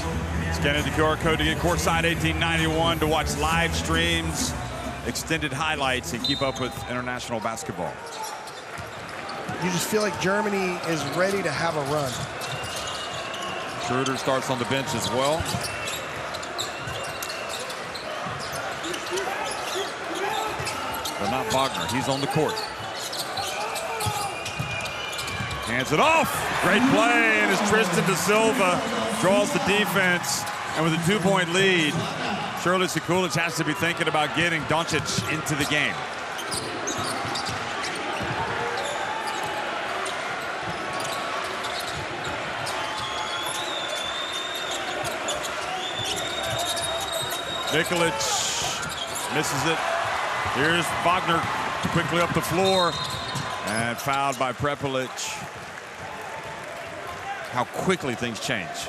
Scan the QR code to get courtside 1891 to watch live streams, extended highlights, and keep up with international basketball. You just feel like Germany is ready to have a run. Schroeder starts on the bench as well. But not Wagner. He's on the court. Hands it off. Great play, and as Tristan De Silva draws the defense, and with a 2-point lead, Shirley Sekulic has to be thinking about getting Doncic into the game. Nikolic misses it. Here's Wagner quickly up the floor and fouled by Prepelic. How quickly things change.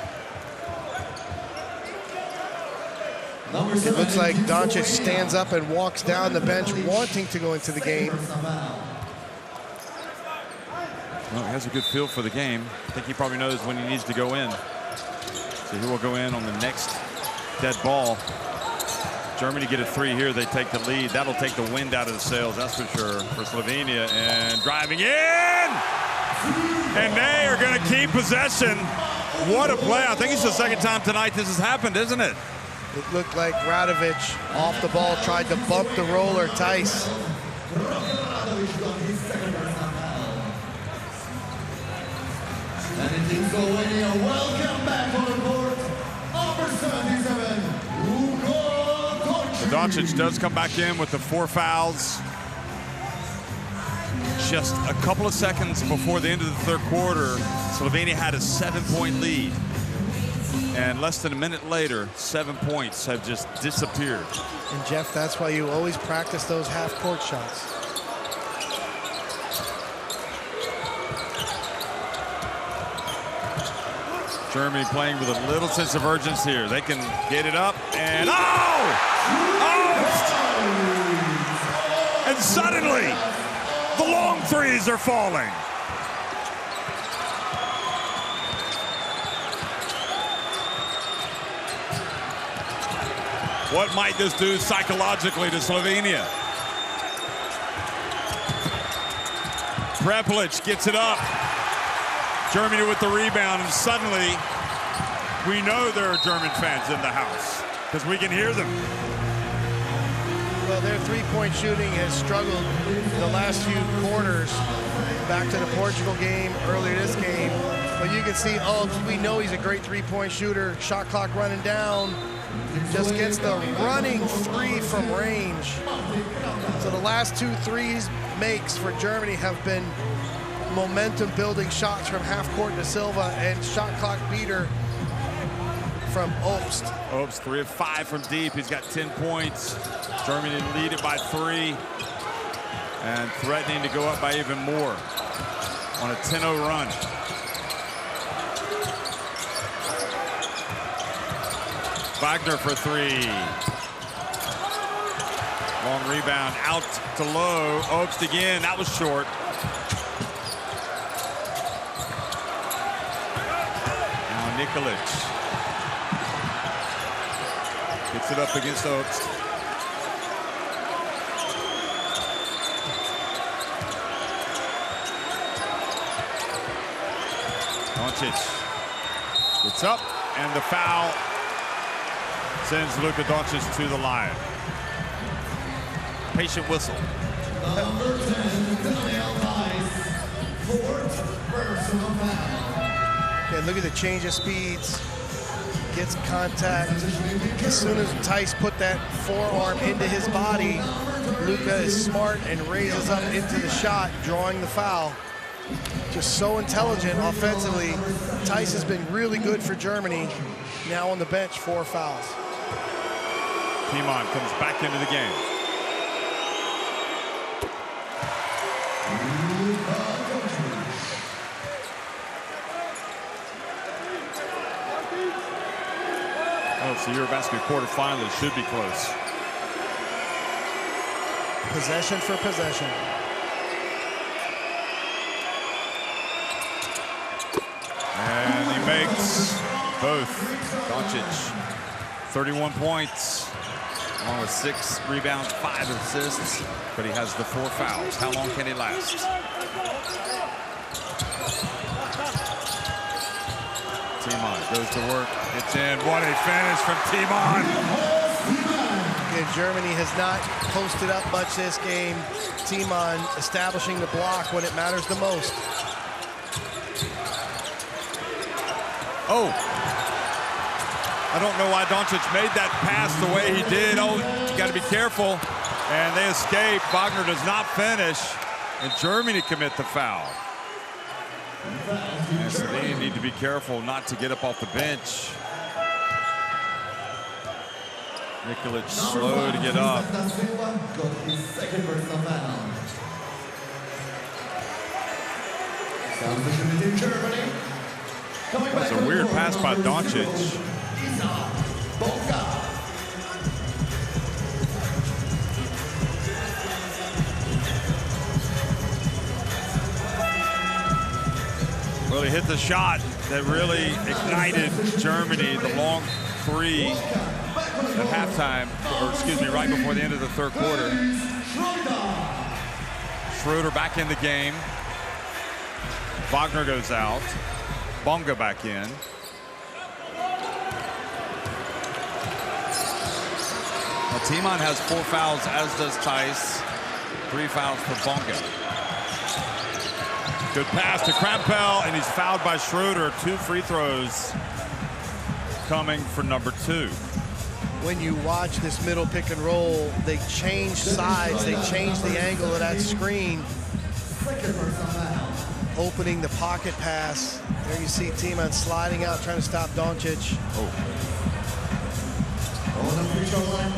It looks like Doncic stands up and walks down the bench wanting to go into the game. Well, he has a good feel for the game. I think he probably knows when he needs to go in. So he will go in on the next dead ball. Germany get a 3 here, they take the lead. That'll take the wind out of the sails, that's for sure, for Slovenia. And driving in! And they are going to keep possession. What a play. I think it's the second time tonight this has happened, isn't it? It looked like Radovic off the ball tried to bump the roller Tice. And it is Slovenia. Welcome back on the court. Number 77, Doncic does come back in with the 4 fouls. Just a couple of seconds before the end of the third quarter, Slovenia had a 7-point lead. And less than a minute later, 7 points have just disappeared. And Jeff, that's why you always practice those half-court shots. Germany playing with a little sense of urgency here. They can get it up and and suddenly the long threes are falling. What might this do psychologically to Slovenia? Prepelic gets it up. Germany with the rebound, and suddenly we know there are German fans in the house because we can hear them. Well, their three-point shooting has struggled the last few quarters. Back to the Portugal game, earlier this game. But you can see, we know he's a great three-point shooter. Shot clock running down. Just gets the running 3 from range. So the last 2 threes makes for Germany have been momentum-building shots from half-court De Silva and shot clock beater from Obst. Obst 3 of 5 from deep. He's got 10 points. Germany lead it by 3 and threatening to go up by even more on a 10-0 run. Wagner for 3. Long rebound out to low. Obst again. That was short. Now Nikolic gets it up against Obst. Doncic gets up, and the foul sends Luka Doncic to the line. Patient whistle. Number 10, fourth personal foul. Yeah, look at the change of speeds. Gets contact. As soon as Tice put that forearm into his body, Luka is smart and raises up into the shot, drawing the foul. Just so intelligent offensively. Theis has been really good for Germany. Now on the bench, 4 fouls. Timon comes back into the game. Oh, it's the EuroBasket quarterfinal. It should be close. Possession for possession. And he makes both. Doncic, 31 points, along with 6 rebounds, 5 assists, but he has the 4 fouls. How long can he last? Timon goes to work, gets in. What a finish from Timon. Again, Germany has not posted up much this game. Timon establishing the block when it matters the most. Oh, I don't know why Doncic made that pass the way he did. Oh, you got to be careful. And they escape. Wagner does not finish, and Germany commit the foul. And Slovenia need to be careful not to get up off the bench. Nikolic slow to get up. That was a weird pass by Doncic. Well, he hit the shot that really ignited Germany, the long 3 at halftime, or excuse me, right before the end of the 3rd quarter. Schroeder back in the game. Wagner goes out. Bonga back in. Now, Timon has 4 fouls, as does Theis. 3 fouls for Bonga. Good pass to Krampel, and he's fouled by Schroeder. 2 free throws coming for number 2. When you watch this middle pick and roll, they change sides, they change the angle of that screen. Opening the pocket pass. There you see Timon sliding out, trying to stop Doncic. Oh.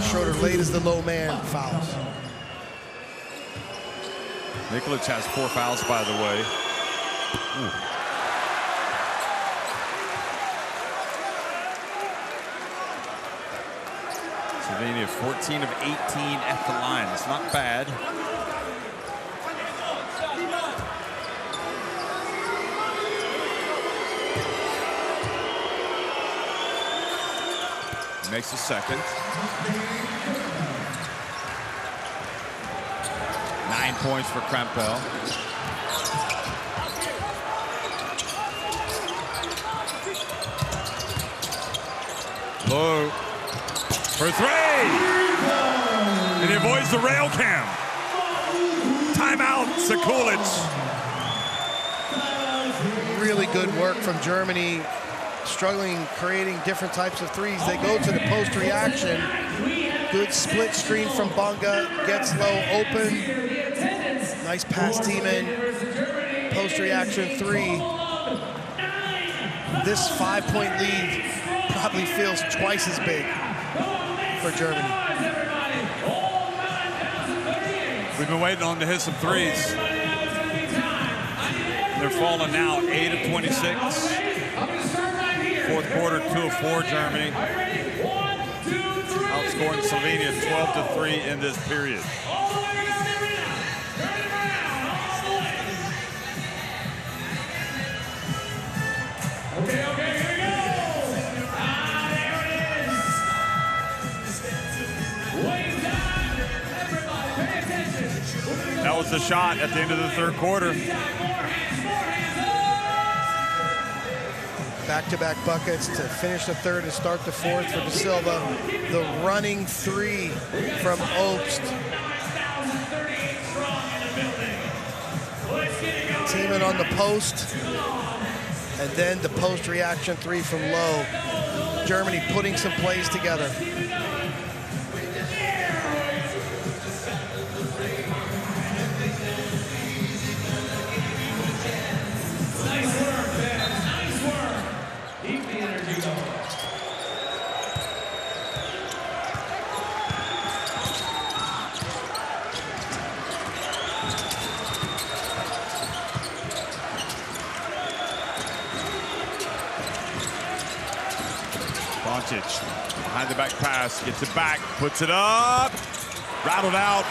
Schroeder late as the low man, fouls. Nikolic has 4 fouls, by the way. Ooh. Slovenia 14 of 18 at the line. It's not bad. Makes a second. 9 points for Krampel. Low for 3. And he avoids the rail cam. Timeout, Sekulic. Really good work from Germany. Struggling, creating different types of threes. They go to the post reaction. Good split screen from Bonga. Gets low, open. Nice pass, Timon. Post reaction 3. This 5-point lead probably feels twice as big for Germany. We've been waiting on to hit some threes. They're falling now 8 of 26. 4th quarter, 2 of 4 Germany. Outscoring Slovenia 12 to 3 in this period. Okay, here we go. There it is. Wait time. Everybody pay attention. That was the shot at the end of the 3rd quarter. Back-to-back buckets to finish the 3rd and start the 4th for De Silva. The running 3 from Obst. Timon on the post. And then the post reaction 3 from Low. Germany putting some plays together. Doncic, behind the back pass, gets it back, puts it up, rattled out.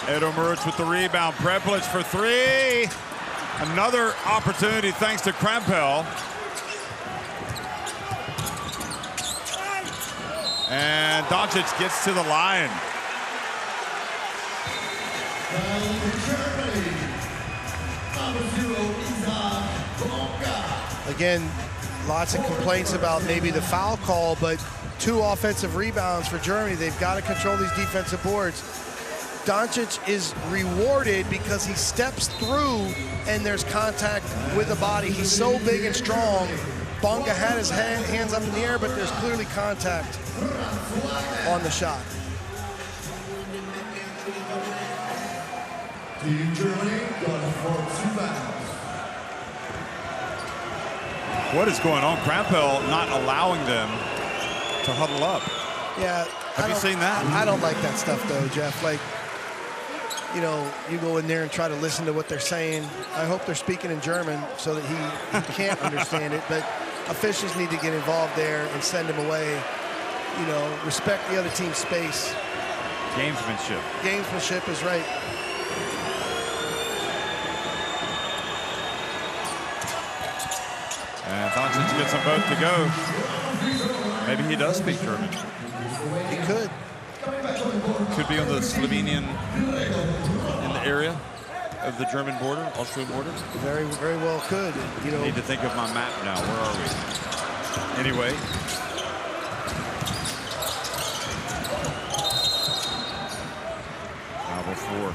Edo Muric with the rebound. Prepelic for three. Another opportunity thanks to Krampel. And Doncic gets to the line. Again, lots of complaints about maybe the foul call, but 2 offensive rebounds for Germany. They've got to control these defensive boards. Doncic is rewarded because he steps through and there's contact with the body. He's so big and strong. Bonga had his hands up in the air, but there's clearly contact on the shot. Team Germany got for 2 fouls. What is going on? Krampel not allowing them to huddle up. Yeah. Have you seen that? I don't like that stuff though, Jeff. Like, you know, you go in there and try to listen to what they're saying. I hope they're speaking in German so that he can't understand it, but officials need to get involved there and send him away. You know, respect the other team's space. Gamesmanship. Gamesmanship is right. And Doncic gets them both to go. Maybe he does speak German. He could. Could be on the Slovenian, in the area of the German border, Austrian border. Very, very well could. You know, I need to think of my map now. Where are we? Anyway. Now before.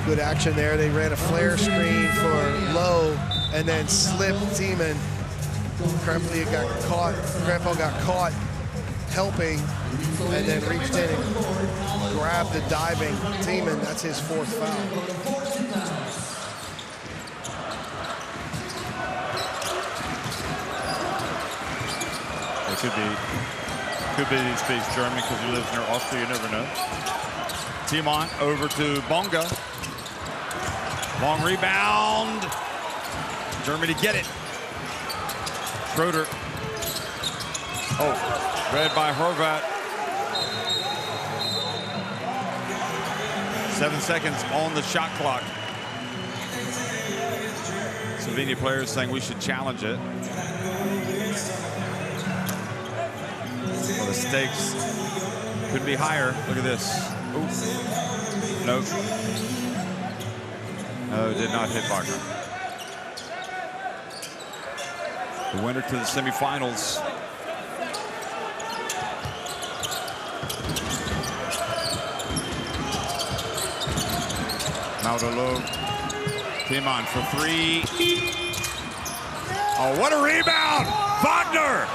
Good action there. They ran a flare screen for Lowe and then slipped Zeman. Krampel got caught helping and then reached in and grabbed the diving Zeman. That's his 4th foul. It could be he speaks German because he lives near Austria, you never know. Timon over to Bonga. Long rebound. Germany get it. Schroeder. Oh, read by Horvat. 7 seconds on the shot clock. Slovenia players saying we should challenge it. Well, the stakes could be higher. Look at this. Ooh. Nope. No, did not hit Wagner. The winner to the semifinals. Maudolo. Timon for 3. Oh, what a rebound! Wagner!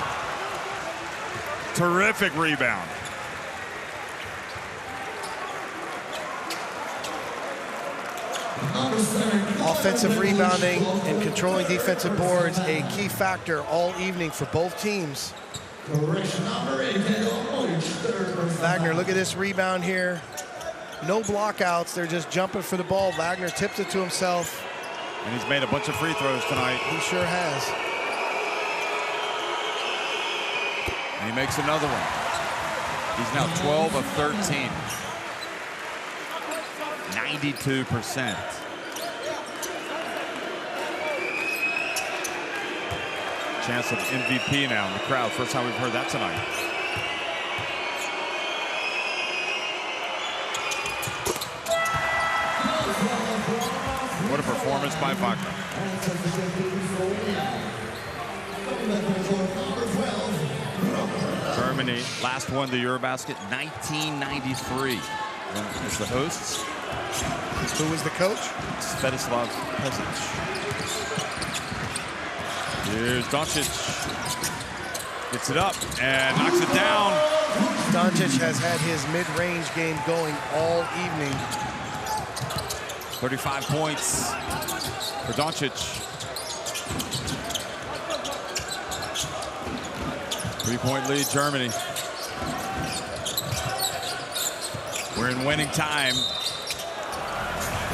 Terrific rebound. Offensive rebounding and controlling defensive boards, a key factor all evening for both teams. Wagner, look at this rebound here. No blockouts, they're just jumping for the ball. Wagner tips it to himself. And he's made a bunch of free throws tonight. He sure has. And he makes another one. He's now 12 of 13. 92%. Chance of MVP now in the crowd. First time we've heard that tonight. What a performance by Wagner. Germany last won the EuroBasket 1993. As the hosts. Who was the coach? Svetislav Pesic. Here's Doncic. Gets it up and knocks it down. Doncic has had his mid-range game going all evening. 35 points for Doncic. 3-point lead, Germany. We're in winning time.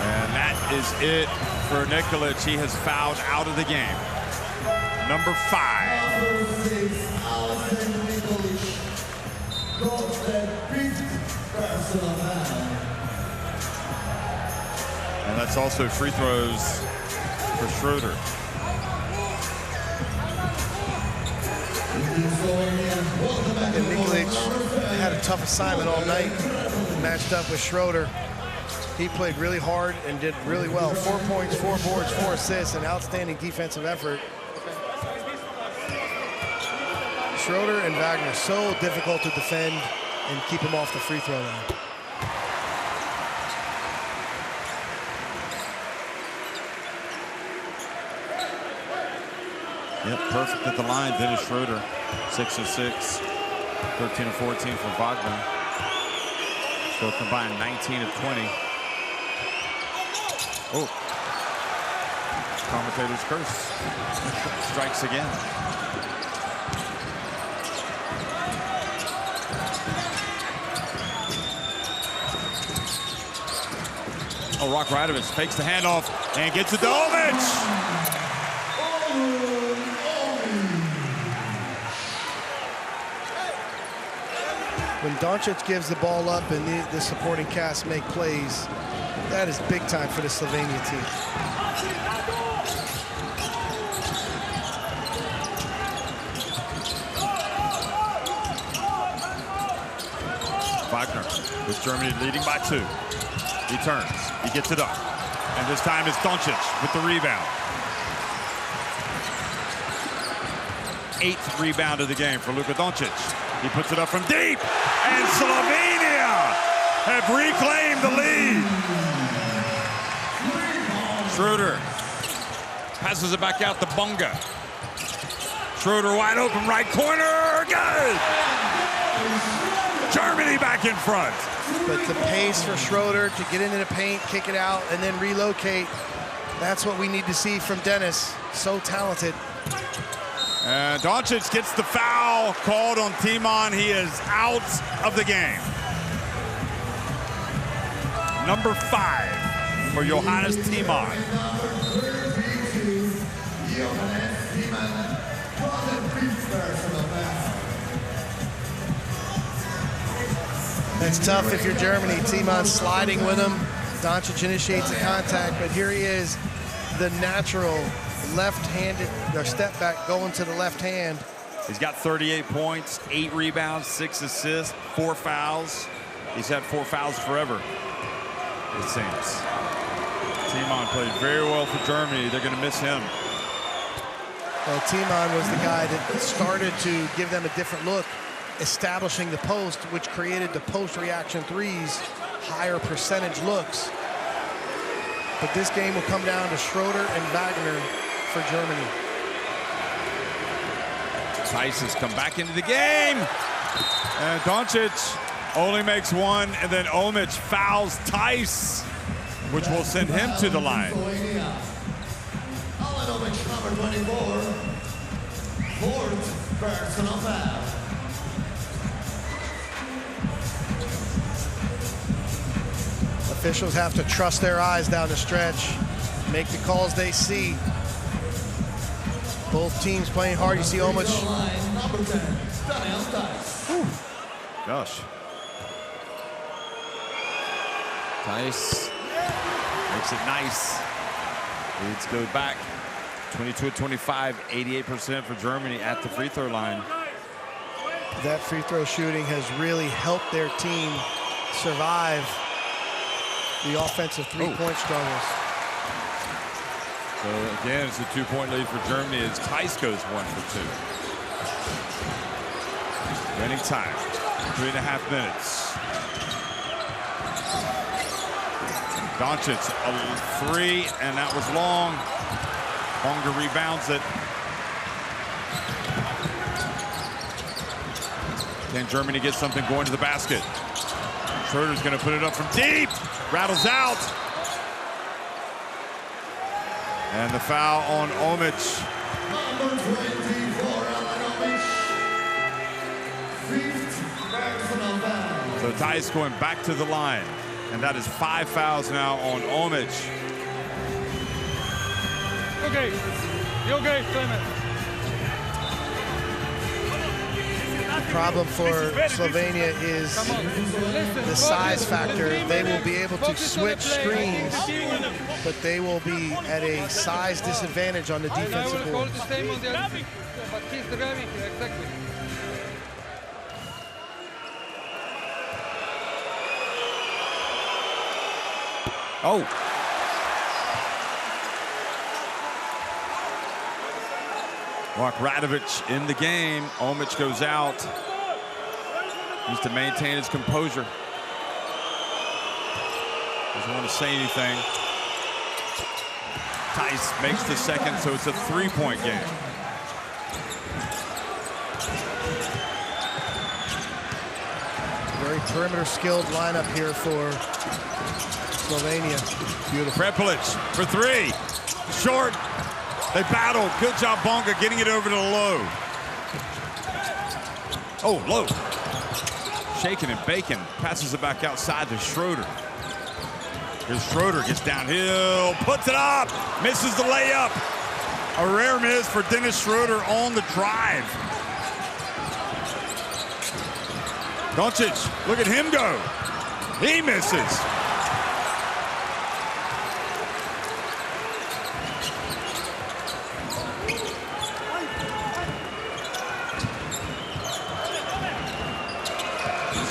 And that is it for Nikolic. He has fouled out of the game. Number 5. That's also free throws for Schroeder. And Nikolic had a tough assignment all night, matched up with Schroeder. He played really hard and did really well. 4 points, 4 boards, 4 assists, and outstanding defensive effort. Schroeder and Wagner, so difficult to defend and keep him off the free throw line. Yep, perfect at the line. Dennis Schroeder, 6 of 6, 13 of 14 for Wagner. So combined 19 of 20. Oh, commentator's curse. Strikes again. Oh, Rock Radovich fakes the handoff and gets it to Omic. When Doncic gives the ball up and the supporting cast make plays, that is big time for the Slovenia team. Wagner with Germany leading by 2. He turns, he gets it up. And this time it's Doncic with the rebound. 8th rebound of the game for Luka Doncic. He puts it up from deep, and Slovenia have reclaimed the lead. Schroeder passes it back out to Bunga. Schroeder wide open right corner, good! Germany back in front. But the pace for Schroeder to get into the paint, kick it out, and then relocate, that's what we need to see from Dennis. So talented. And Doncic gets the foul called on Timon. He is out of the game. Number 5 for Johannes Timon. That's tough if you're Germany. Timon's sliding with him. Doncic initiates the contact, but here he is, the natural left-handed, or step back going to the left hand. He's got 38 points, 8 rebounds, 6 assists, 4 fouls. He's had 4 fouls forever, it seems. Timon played very well for Germany. They're going to miss him. Well, Timon was the guy that started to give them a different look, establishing the post, which created the post-reaction threes, higher percentage looks. But this game will come down to Schroeder and Wagner for Germany. Tice has come back into the game. And Doncic only makes 1, and then Omic fouls Tice, which will send him to the line. Officials have to trust their eyes down the stretch, make the calls they see. Both teams playing hard. You see Omic. Gosh. Tice makes it nice. Leads go back. 22-25, 88% for Germany at the free throw line. That free throw shooting has really helped their team survive the offensive three-point struggles. So again, it's a 2-point lead for Germany as Tice goes 1 for 2. Winning time, 3.5 minutes. Doncic, a 3, and that was long. Bunga rebounds it. Can Germany get something going to the basket? Schroeder's going to put it up from deep. Rattles out. And the foul on Omic. So Tice going back to the line. And that is 5 fouls now on Omic. Okay. You okay, Clement? Problem for Slovenia is the size factor. They will be able to switch screens, but they will be at a size disadvantage on the defensive board. Oh. Mark Radovic in the game. Omic goes out. Needs to maintain his composure. Doesn't want to say anything. Tice makes the second, so it's a three-point game. Very perimeter skilled lineup here for Slovenia. Beautiful. Prepelic for three. Short. They battle. Good job, Bonga, getting it over to Low. Oh, Low. Shaking and baking. Passes it back outside to Schroeder. Here's Schroeder, gets downhill, puts it up, misses the layup. A rare miss for Dennis Schroeder on the drive. Doncic, look at him go. He misses.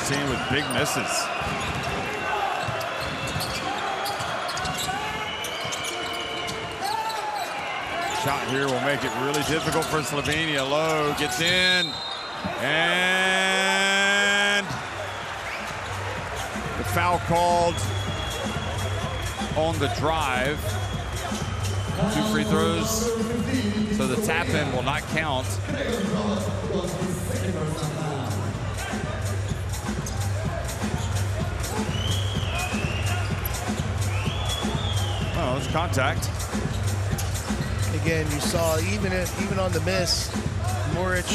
Team with big misses. Shot here will make it really difficult for Slovenia. Low gets in, and the foul called on the drive. 2 free throws, so the tap in will not count. Oh, it's contact. Again, you saw even on the miss, Muric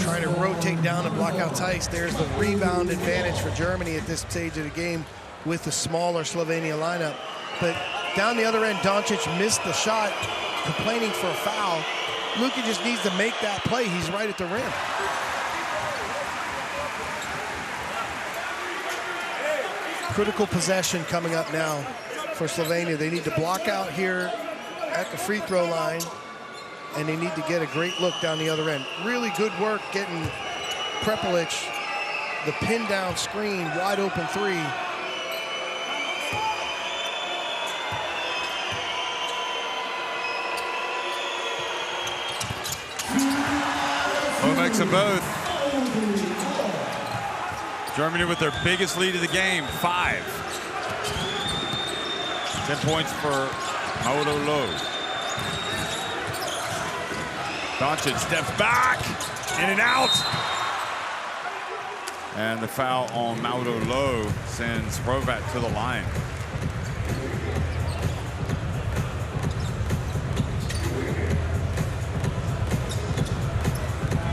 trying to rotate down and block out Tice. There's the rebound advantage for Germany at this stage of the game with the smaller Slovenia lineup. But down the other end, Doncic missed the shot, complaining for a foul. Luka just needs to make that play. He's right at the rim. Critical possession coming up now for Slovenia. They need to block out here at the free throw line, and they need to get a great look down the other end. Really good work getting Prepelic the pin down screen, wide open three. Oh, makes them both. Germany with their biggest lead of the game, 5. 10 points for Mauro Low. Doncic steps back, in and out. And the foul on Mauro Low sends Hrovat to the line.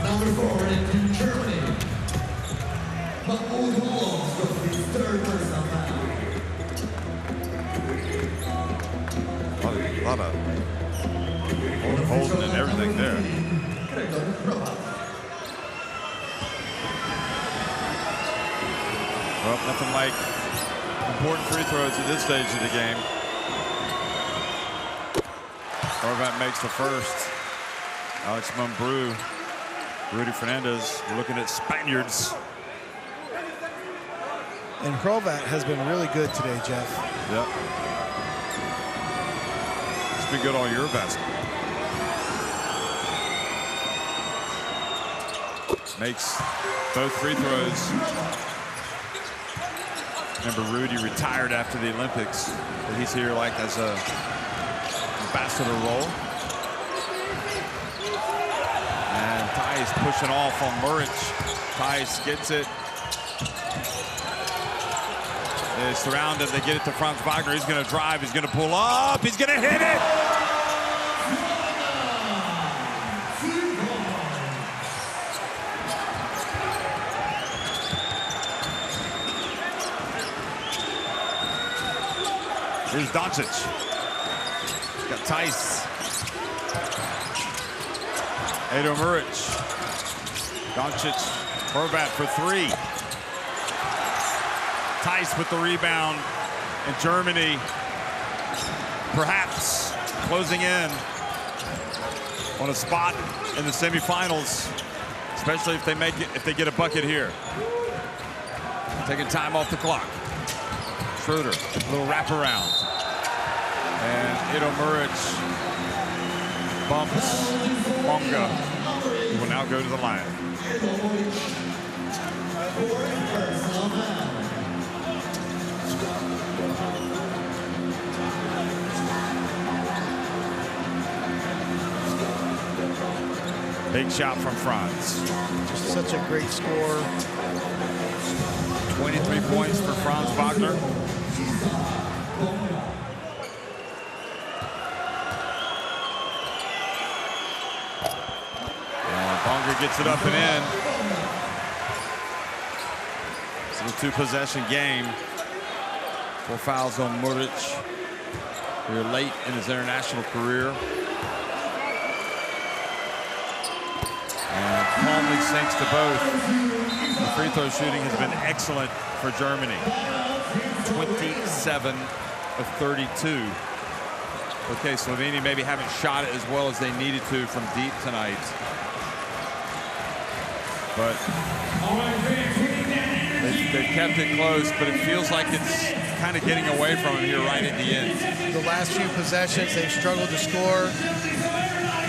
Number 4 in Germany. Mauro Low with his 3rd personal foul. A lot of holding and everything there. Well, nothing like important free throws at this stage of the game. Hrovat makes the first. Alex Mumbrou, Rudy Fernandez. We're looking at Spaniards. And Hrovat has been really good today, Jeff. Yep. It's been good all EuroBasket. Makes both free throws. Remember, Rudy retired after the Olympics, but he's here like as a ambassador role. And Tice pushing off on Muric. Tice gets it. They're surrounded. They get it to Franz Wagner. He's going to drive. He's going to pull up. He's going to hit it. Here's Doncic. Got Tice. Edo Muric. Doncic Horvat for three. Tice with the rebound. And Germany perhaps closing in on a spot in the semifinals, especially if they get a bucket here. Taking time off the clock. Schroeder, a little wraparound. And Ido Muric bumps Bonga, who will now go to the line. Big shot from Franz. Just such a great score. 23 points for Franz Wagner. And Bonga gets it up and in. It's a two-possession game. 4 fouls on Muric. Here late in his international career. And calmly sinks to both. The free throw shooting has been excellent for Germany. 27 of 32. Okay, Slovenia maybe haven't shot it as well as they needed to from deep tonight. But they've kept it close, but it feels like it's kind of getting away from them here right at the end. The last few possessions, they've struggled to score.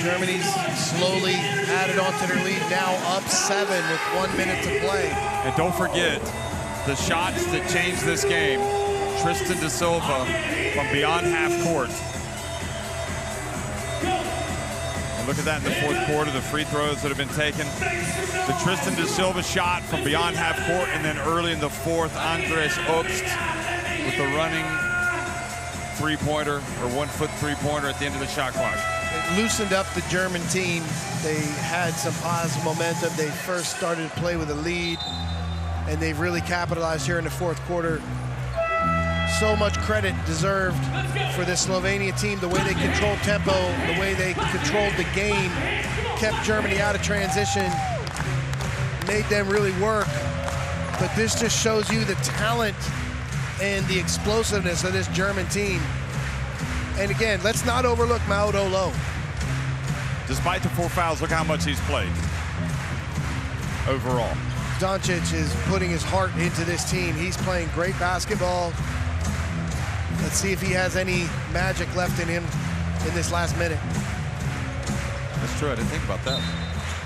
Germany's slowly added on to their lead, now up 7 with 1 minute to play. And don't forget the shots that changed this game. Tristan da Silva from beyond half court. And look at that in the fourth quarter, the free throws that have been taken. The Tristan da Silva shot from beyond half court, and then early in the fourth, Andres Obst with the running three-pointer, or 1-foot three-pointer at the end of the shot clock. It loosened up the German team. They had some positive momentum. They first started to play with a lead, and they've really capitalized here in the fourth quarter. So much credit deserved for this Slovenia team, the way they controlled tempo, the way they controlled the game, kept Germany out of transition, made them really work. But this just shows you the talent and the explosiveness of this German team. And again, let's not overlook Maodo Low. Despite the 4 fouls, look how much he's played overall. Doncic is putting his heart into this team. He's playing great basketball. Let's see if he has any magic left in him in this last minute. That's true, I didn't think about that.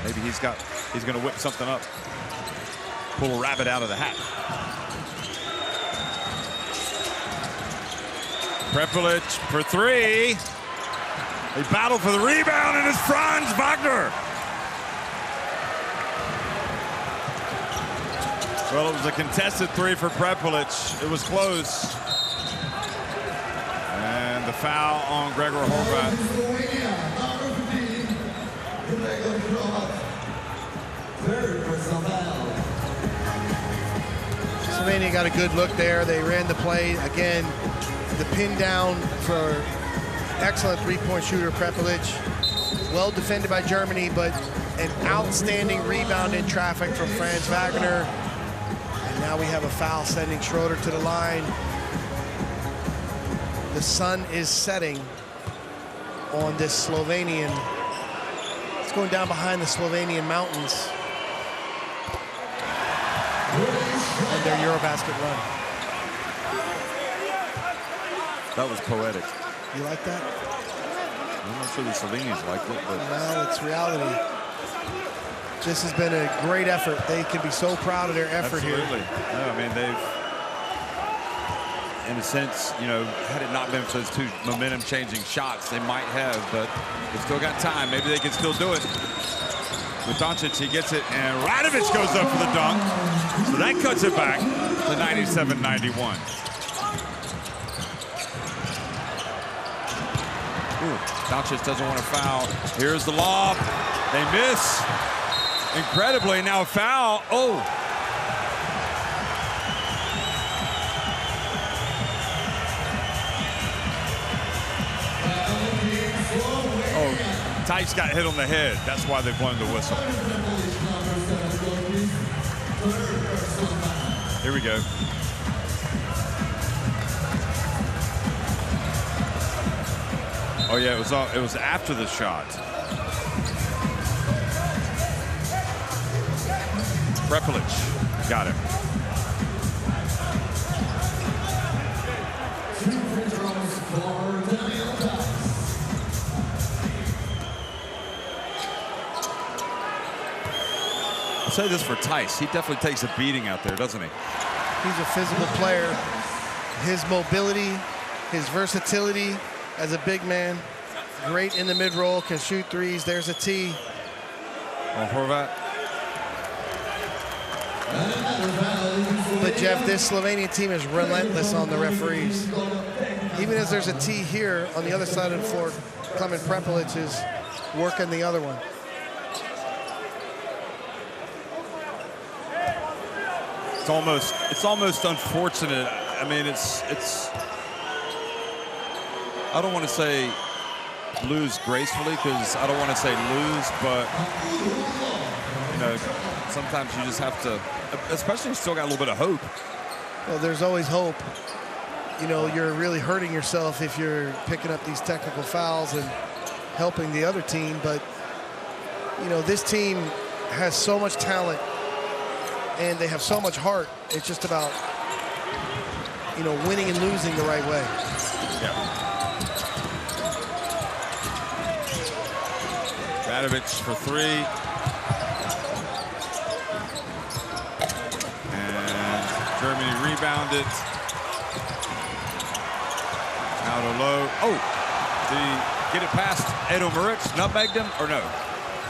Maybe he's gonna whip something up. Pull a rabbit out of the hat. Prepelic for three. They battle for the rebound, and it's Franz Wagner. Well, it was a contested three for Prepelic. It was close. And the foul on Gregor Horvat. Slovenia got a good look there. They ran the play. Again, the pin down for excellent three-point shooter Prepelic. Well defended by Germany, but an outstanding rebound in traffic from Franz Wagner. And now we have a foul sending Schroeder to the line. The sun is setting on this Slovenian. It's going down behind the Slovenian mountains and their EuroBasket run. That was poetic. You like that? I'm not sure the Slovenians liked it, but well, it's reality. This has been a great effort. They can be so proud of their effort here. Absolutely. No, I mean, they've, in a sense, you know, had it not been for those two momentum-changing shots, they might have, but they've still got time. Maybe they can still do it. With Doncic, he gets it, and Radovic goes up for the dunk. So that cuts it back to 97-91. Doncic doesn't want to foul. Here's the lob. They miss. Incredibly, now a foul. Oh. Oh, Tice got hit on the head. That's why they blown the whistle. go. Oh yeah, it was after the shot. Prepelic got him. I'll say this for Tice. He definitely takes a beating out there, doesn't he? He's a physical player. His mobility, his versatility as a big man, great in the mid-roll, can shoot threes. There's a tee. On Horvat. But Jeff, this Slovenian team is relentless on the referees. Even as there's a tee here on the other side of the floor, Klemen Prepelic is working the other one. It's almost unfortunate. I mean, it's I don't want to say lose gracefully, because I don't want to say lose, but you know, sometimes you just have to, especially if you still got a little bit of hope. Well, there's always hope. You know, you're really hurting yourself if you're picking up these technical fouls and helping the other team, but you know, this team has so much talent and they have so much heart. It's just about, you know, winning and losing the right way. Yeah. Radovic for three. And Germany rebounded. Out of low. Oh, did he get it past Edo Muric? Nutmegged him or no?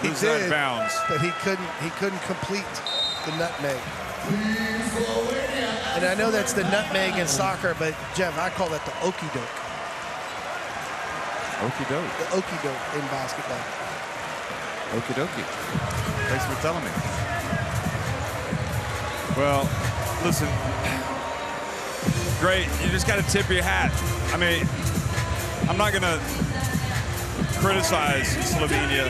He Who's did, that bounds? but he couldn't complete the nutmeg. And I know that's the nutmeg in soccer, but Jeff, I call that the okie doke. Okie doke. The okie doke in basketball. Okie dokie. Thanks for telling me. Well, listen, great. You just got to tip your hat. I mean, I'm not going to criticize Slovenia.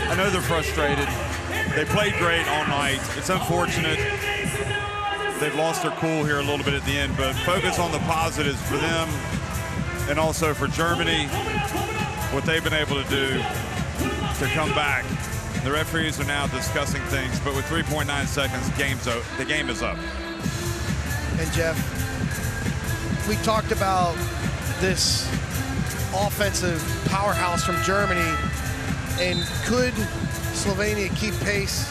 I know they're frustrated. They played great all night. It's unfortunate they've lost their cool here a little bit at the end, but focus on the positives for them and also for Germany, what they've been able to do to come back. The referees are now discussing things, but with 3.9 seconds, the game is up. And Jeff, we talked about this offensive powerhouse from Germany, and could Slovenia keep pace?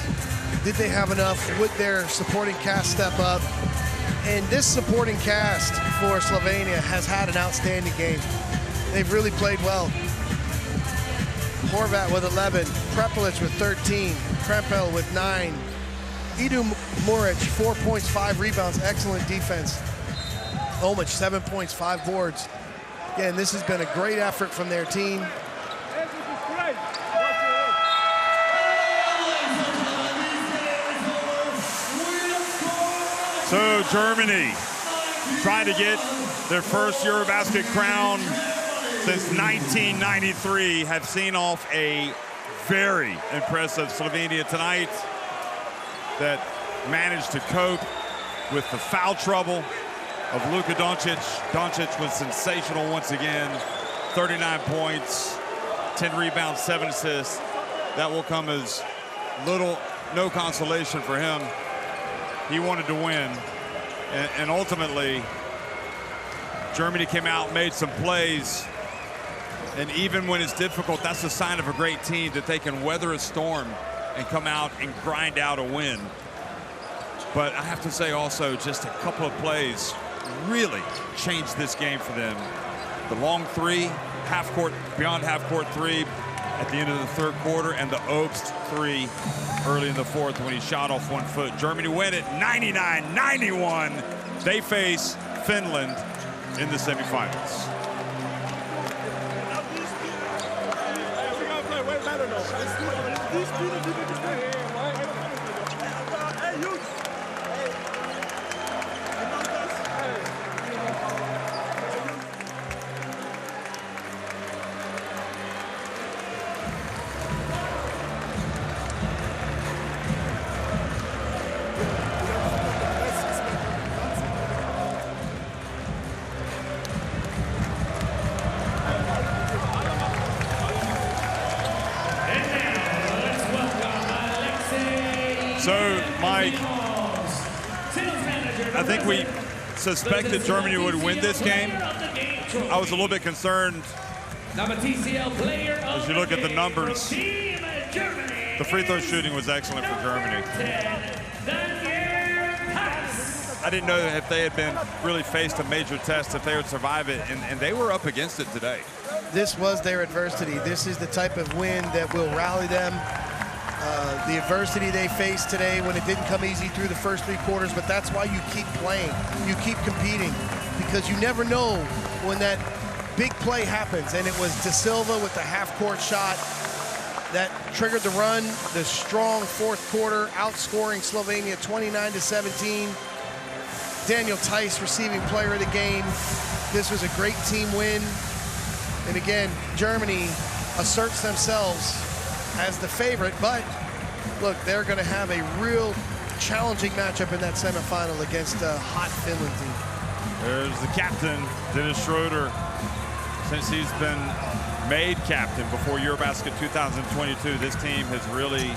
Did they have enough? Would their supporting cast step up? And this supporting cast for Slovenia has had an outstanding game. They've really played well. Horvat with 11, Prepelic with 13, Krempel with 9, Edo Muric, 4 points, 5 rebounds, excellent defense. Omic, 7 points, 5 boards. Again, this has been a great effort from their team. So Germany trying to get their first EuroBasket crown since 1993, have seen off a very impressive Slovenia tonight that managed to cope with the foul trouble of Luka Doncic. Doncic was sensational once again, 39 points, 10 rebounds, 7 assists. That will come as no consolation for him. He wanted to win, and ultimately, Germany came out, made some plays, and even when it's difficult, that's a sign of a great team, that they can weather a storm and come out and grind out a win. But I have to say also, just a couple of plays really changed this game for them. The long three, beyond half-court three at the end of the third quarter, and the Obst three early in the fourth when he shot off 1 foot. Germany win it 99-91. They face Finland in the semifinals. So, Mike, I think we suspected Germany would win this game. I was a little bit concerned as you look at the numbers. The free throw shooting was excellent for Germany. I didn't know if they had been really faced a major test, if they would survive it, and they were up against it today. This was their adversity. This is the type of win that will rally them. The adversity they faced today when it didn't come easy through the first 3 quarters, but that's why you keep playing, you keep competing, because you never know when that big play happens. And it was De Silva with the half-court shot that triggered the run. The strong fourth quarter, outscoring Slovenia 29-17. Daniel Tice receiving player of the game. This was a great team win. And again, Germany asserts themselves as the favorite, but look, they're going to have a real challenging matchup in that semifinal against a hot Finland team. There's the captain, Dennis Schroeder. Since he's been made captain before EuroBasket 2022, this team has really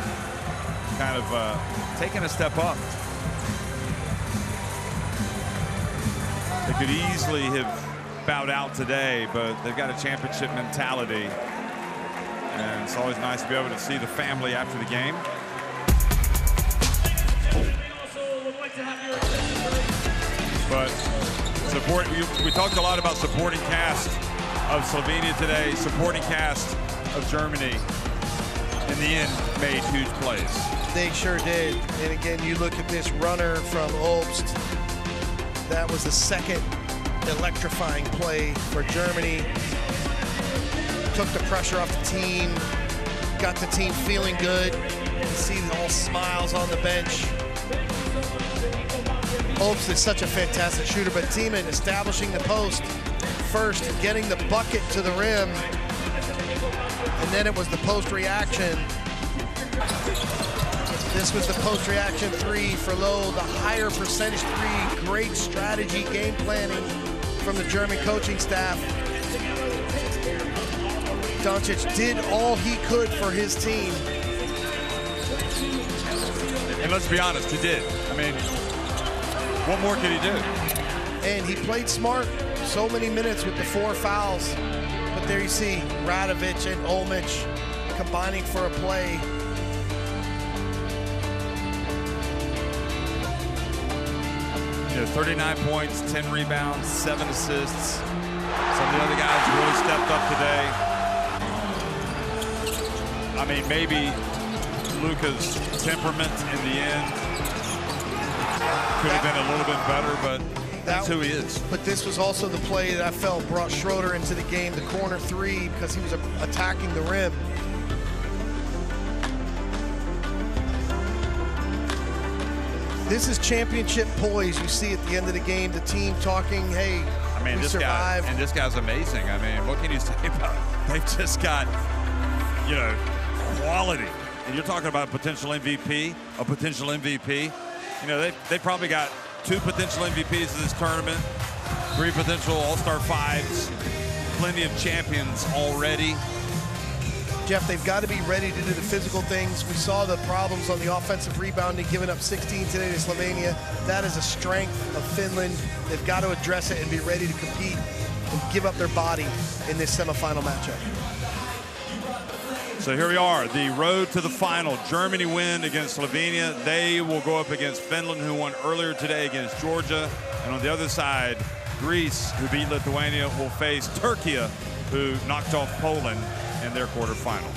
kind of taken a step up. They could easily have bowed out today, but they've got a championship mentality. And it's always nice to be able to see the family after the game. But we talked a lot about supporting cast of Slovenia today, supporting cast of Germany. In the end, made huge plays. They sure did. And again, you look at this runner from Obst. That was the second electrifying play for Germany. Took the pressure off the team, got the team feeling good. You see all smiles on the bench. Obst is such a fantastic shooter, but Tiemann establishing the post first, getting the bucket to the rim, and then it was the post reaction. This was the post reaction 3 for Lowe, the higher percentage 3. Great strategy, game planning from the German coaching staff. Doncic did all he could for his team. And let's be honest, he did. I mean, what more could he do? And he played smart. So many minutes with the 4 fouls. But there you see Radovic and Olmic combining for a play. Yeah, 39 points, 10 rebounds, 7 assists. Some of the other guys really stepped up today. I mean, maybe Luka's temperament in the end could have been a little bit better, but that's who he is. But this was also the play that I felt brought Schroeder into the game, the corner 3, because he was attacking the rim. This is championship poise. You see at the end of the game, the team talking, hey, I mean, we this survived. guy, and this guy's amazing. I mean, what can you say about it? They've just got, you know, quality. And you're talking about a potential MVP. You know, they probably got 2 potential MVPs of this tournament, 3 potential All-Star 5s, plenty of champions already. Jeff, they've got to be ready to do the physical things. We saw the problems on the offensive rebounding, giving up 16 today to Slovenia. That is a strength of Finland. They've got to address it and be ready to compete and give up their body in this semifinal matchup. So here we are, the road to the final. Germany win against Slovenia. They will go up against Finland, who won earlier today against Georgia. And on the other side, Greece, who beat Lithuania, will face Turkey, who knocked off Poland in their quarterfinal.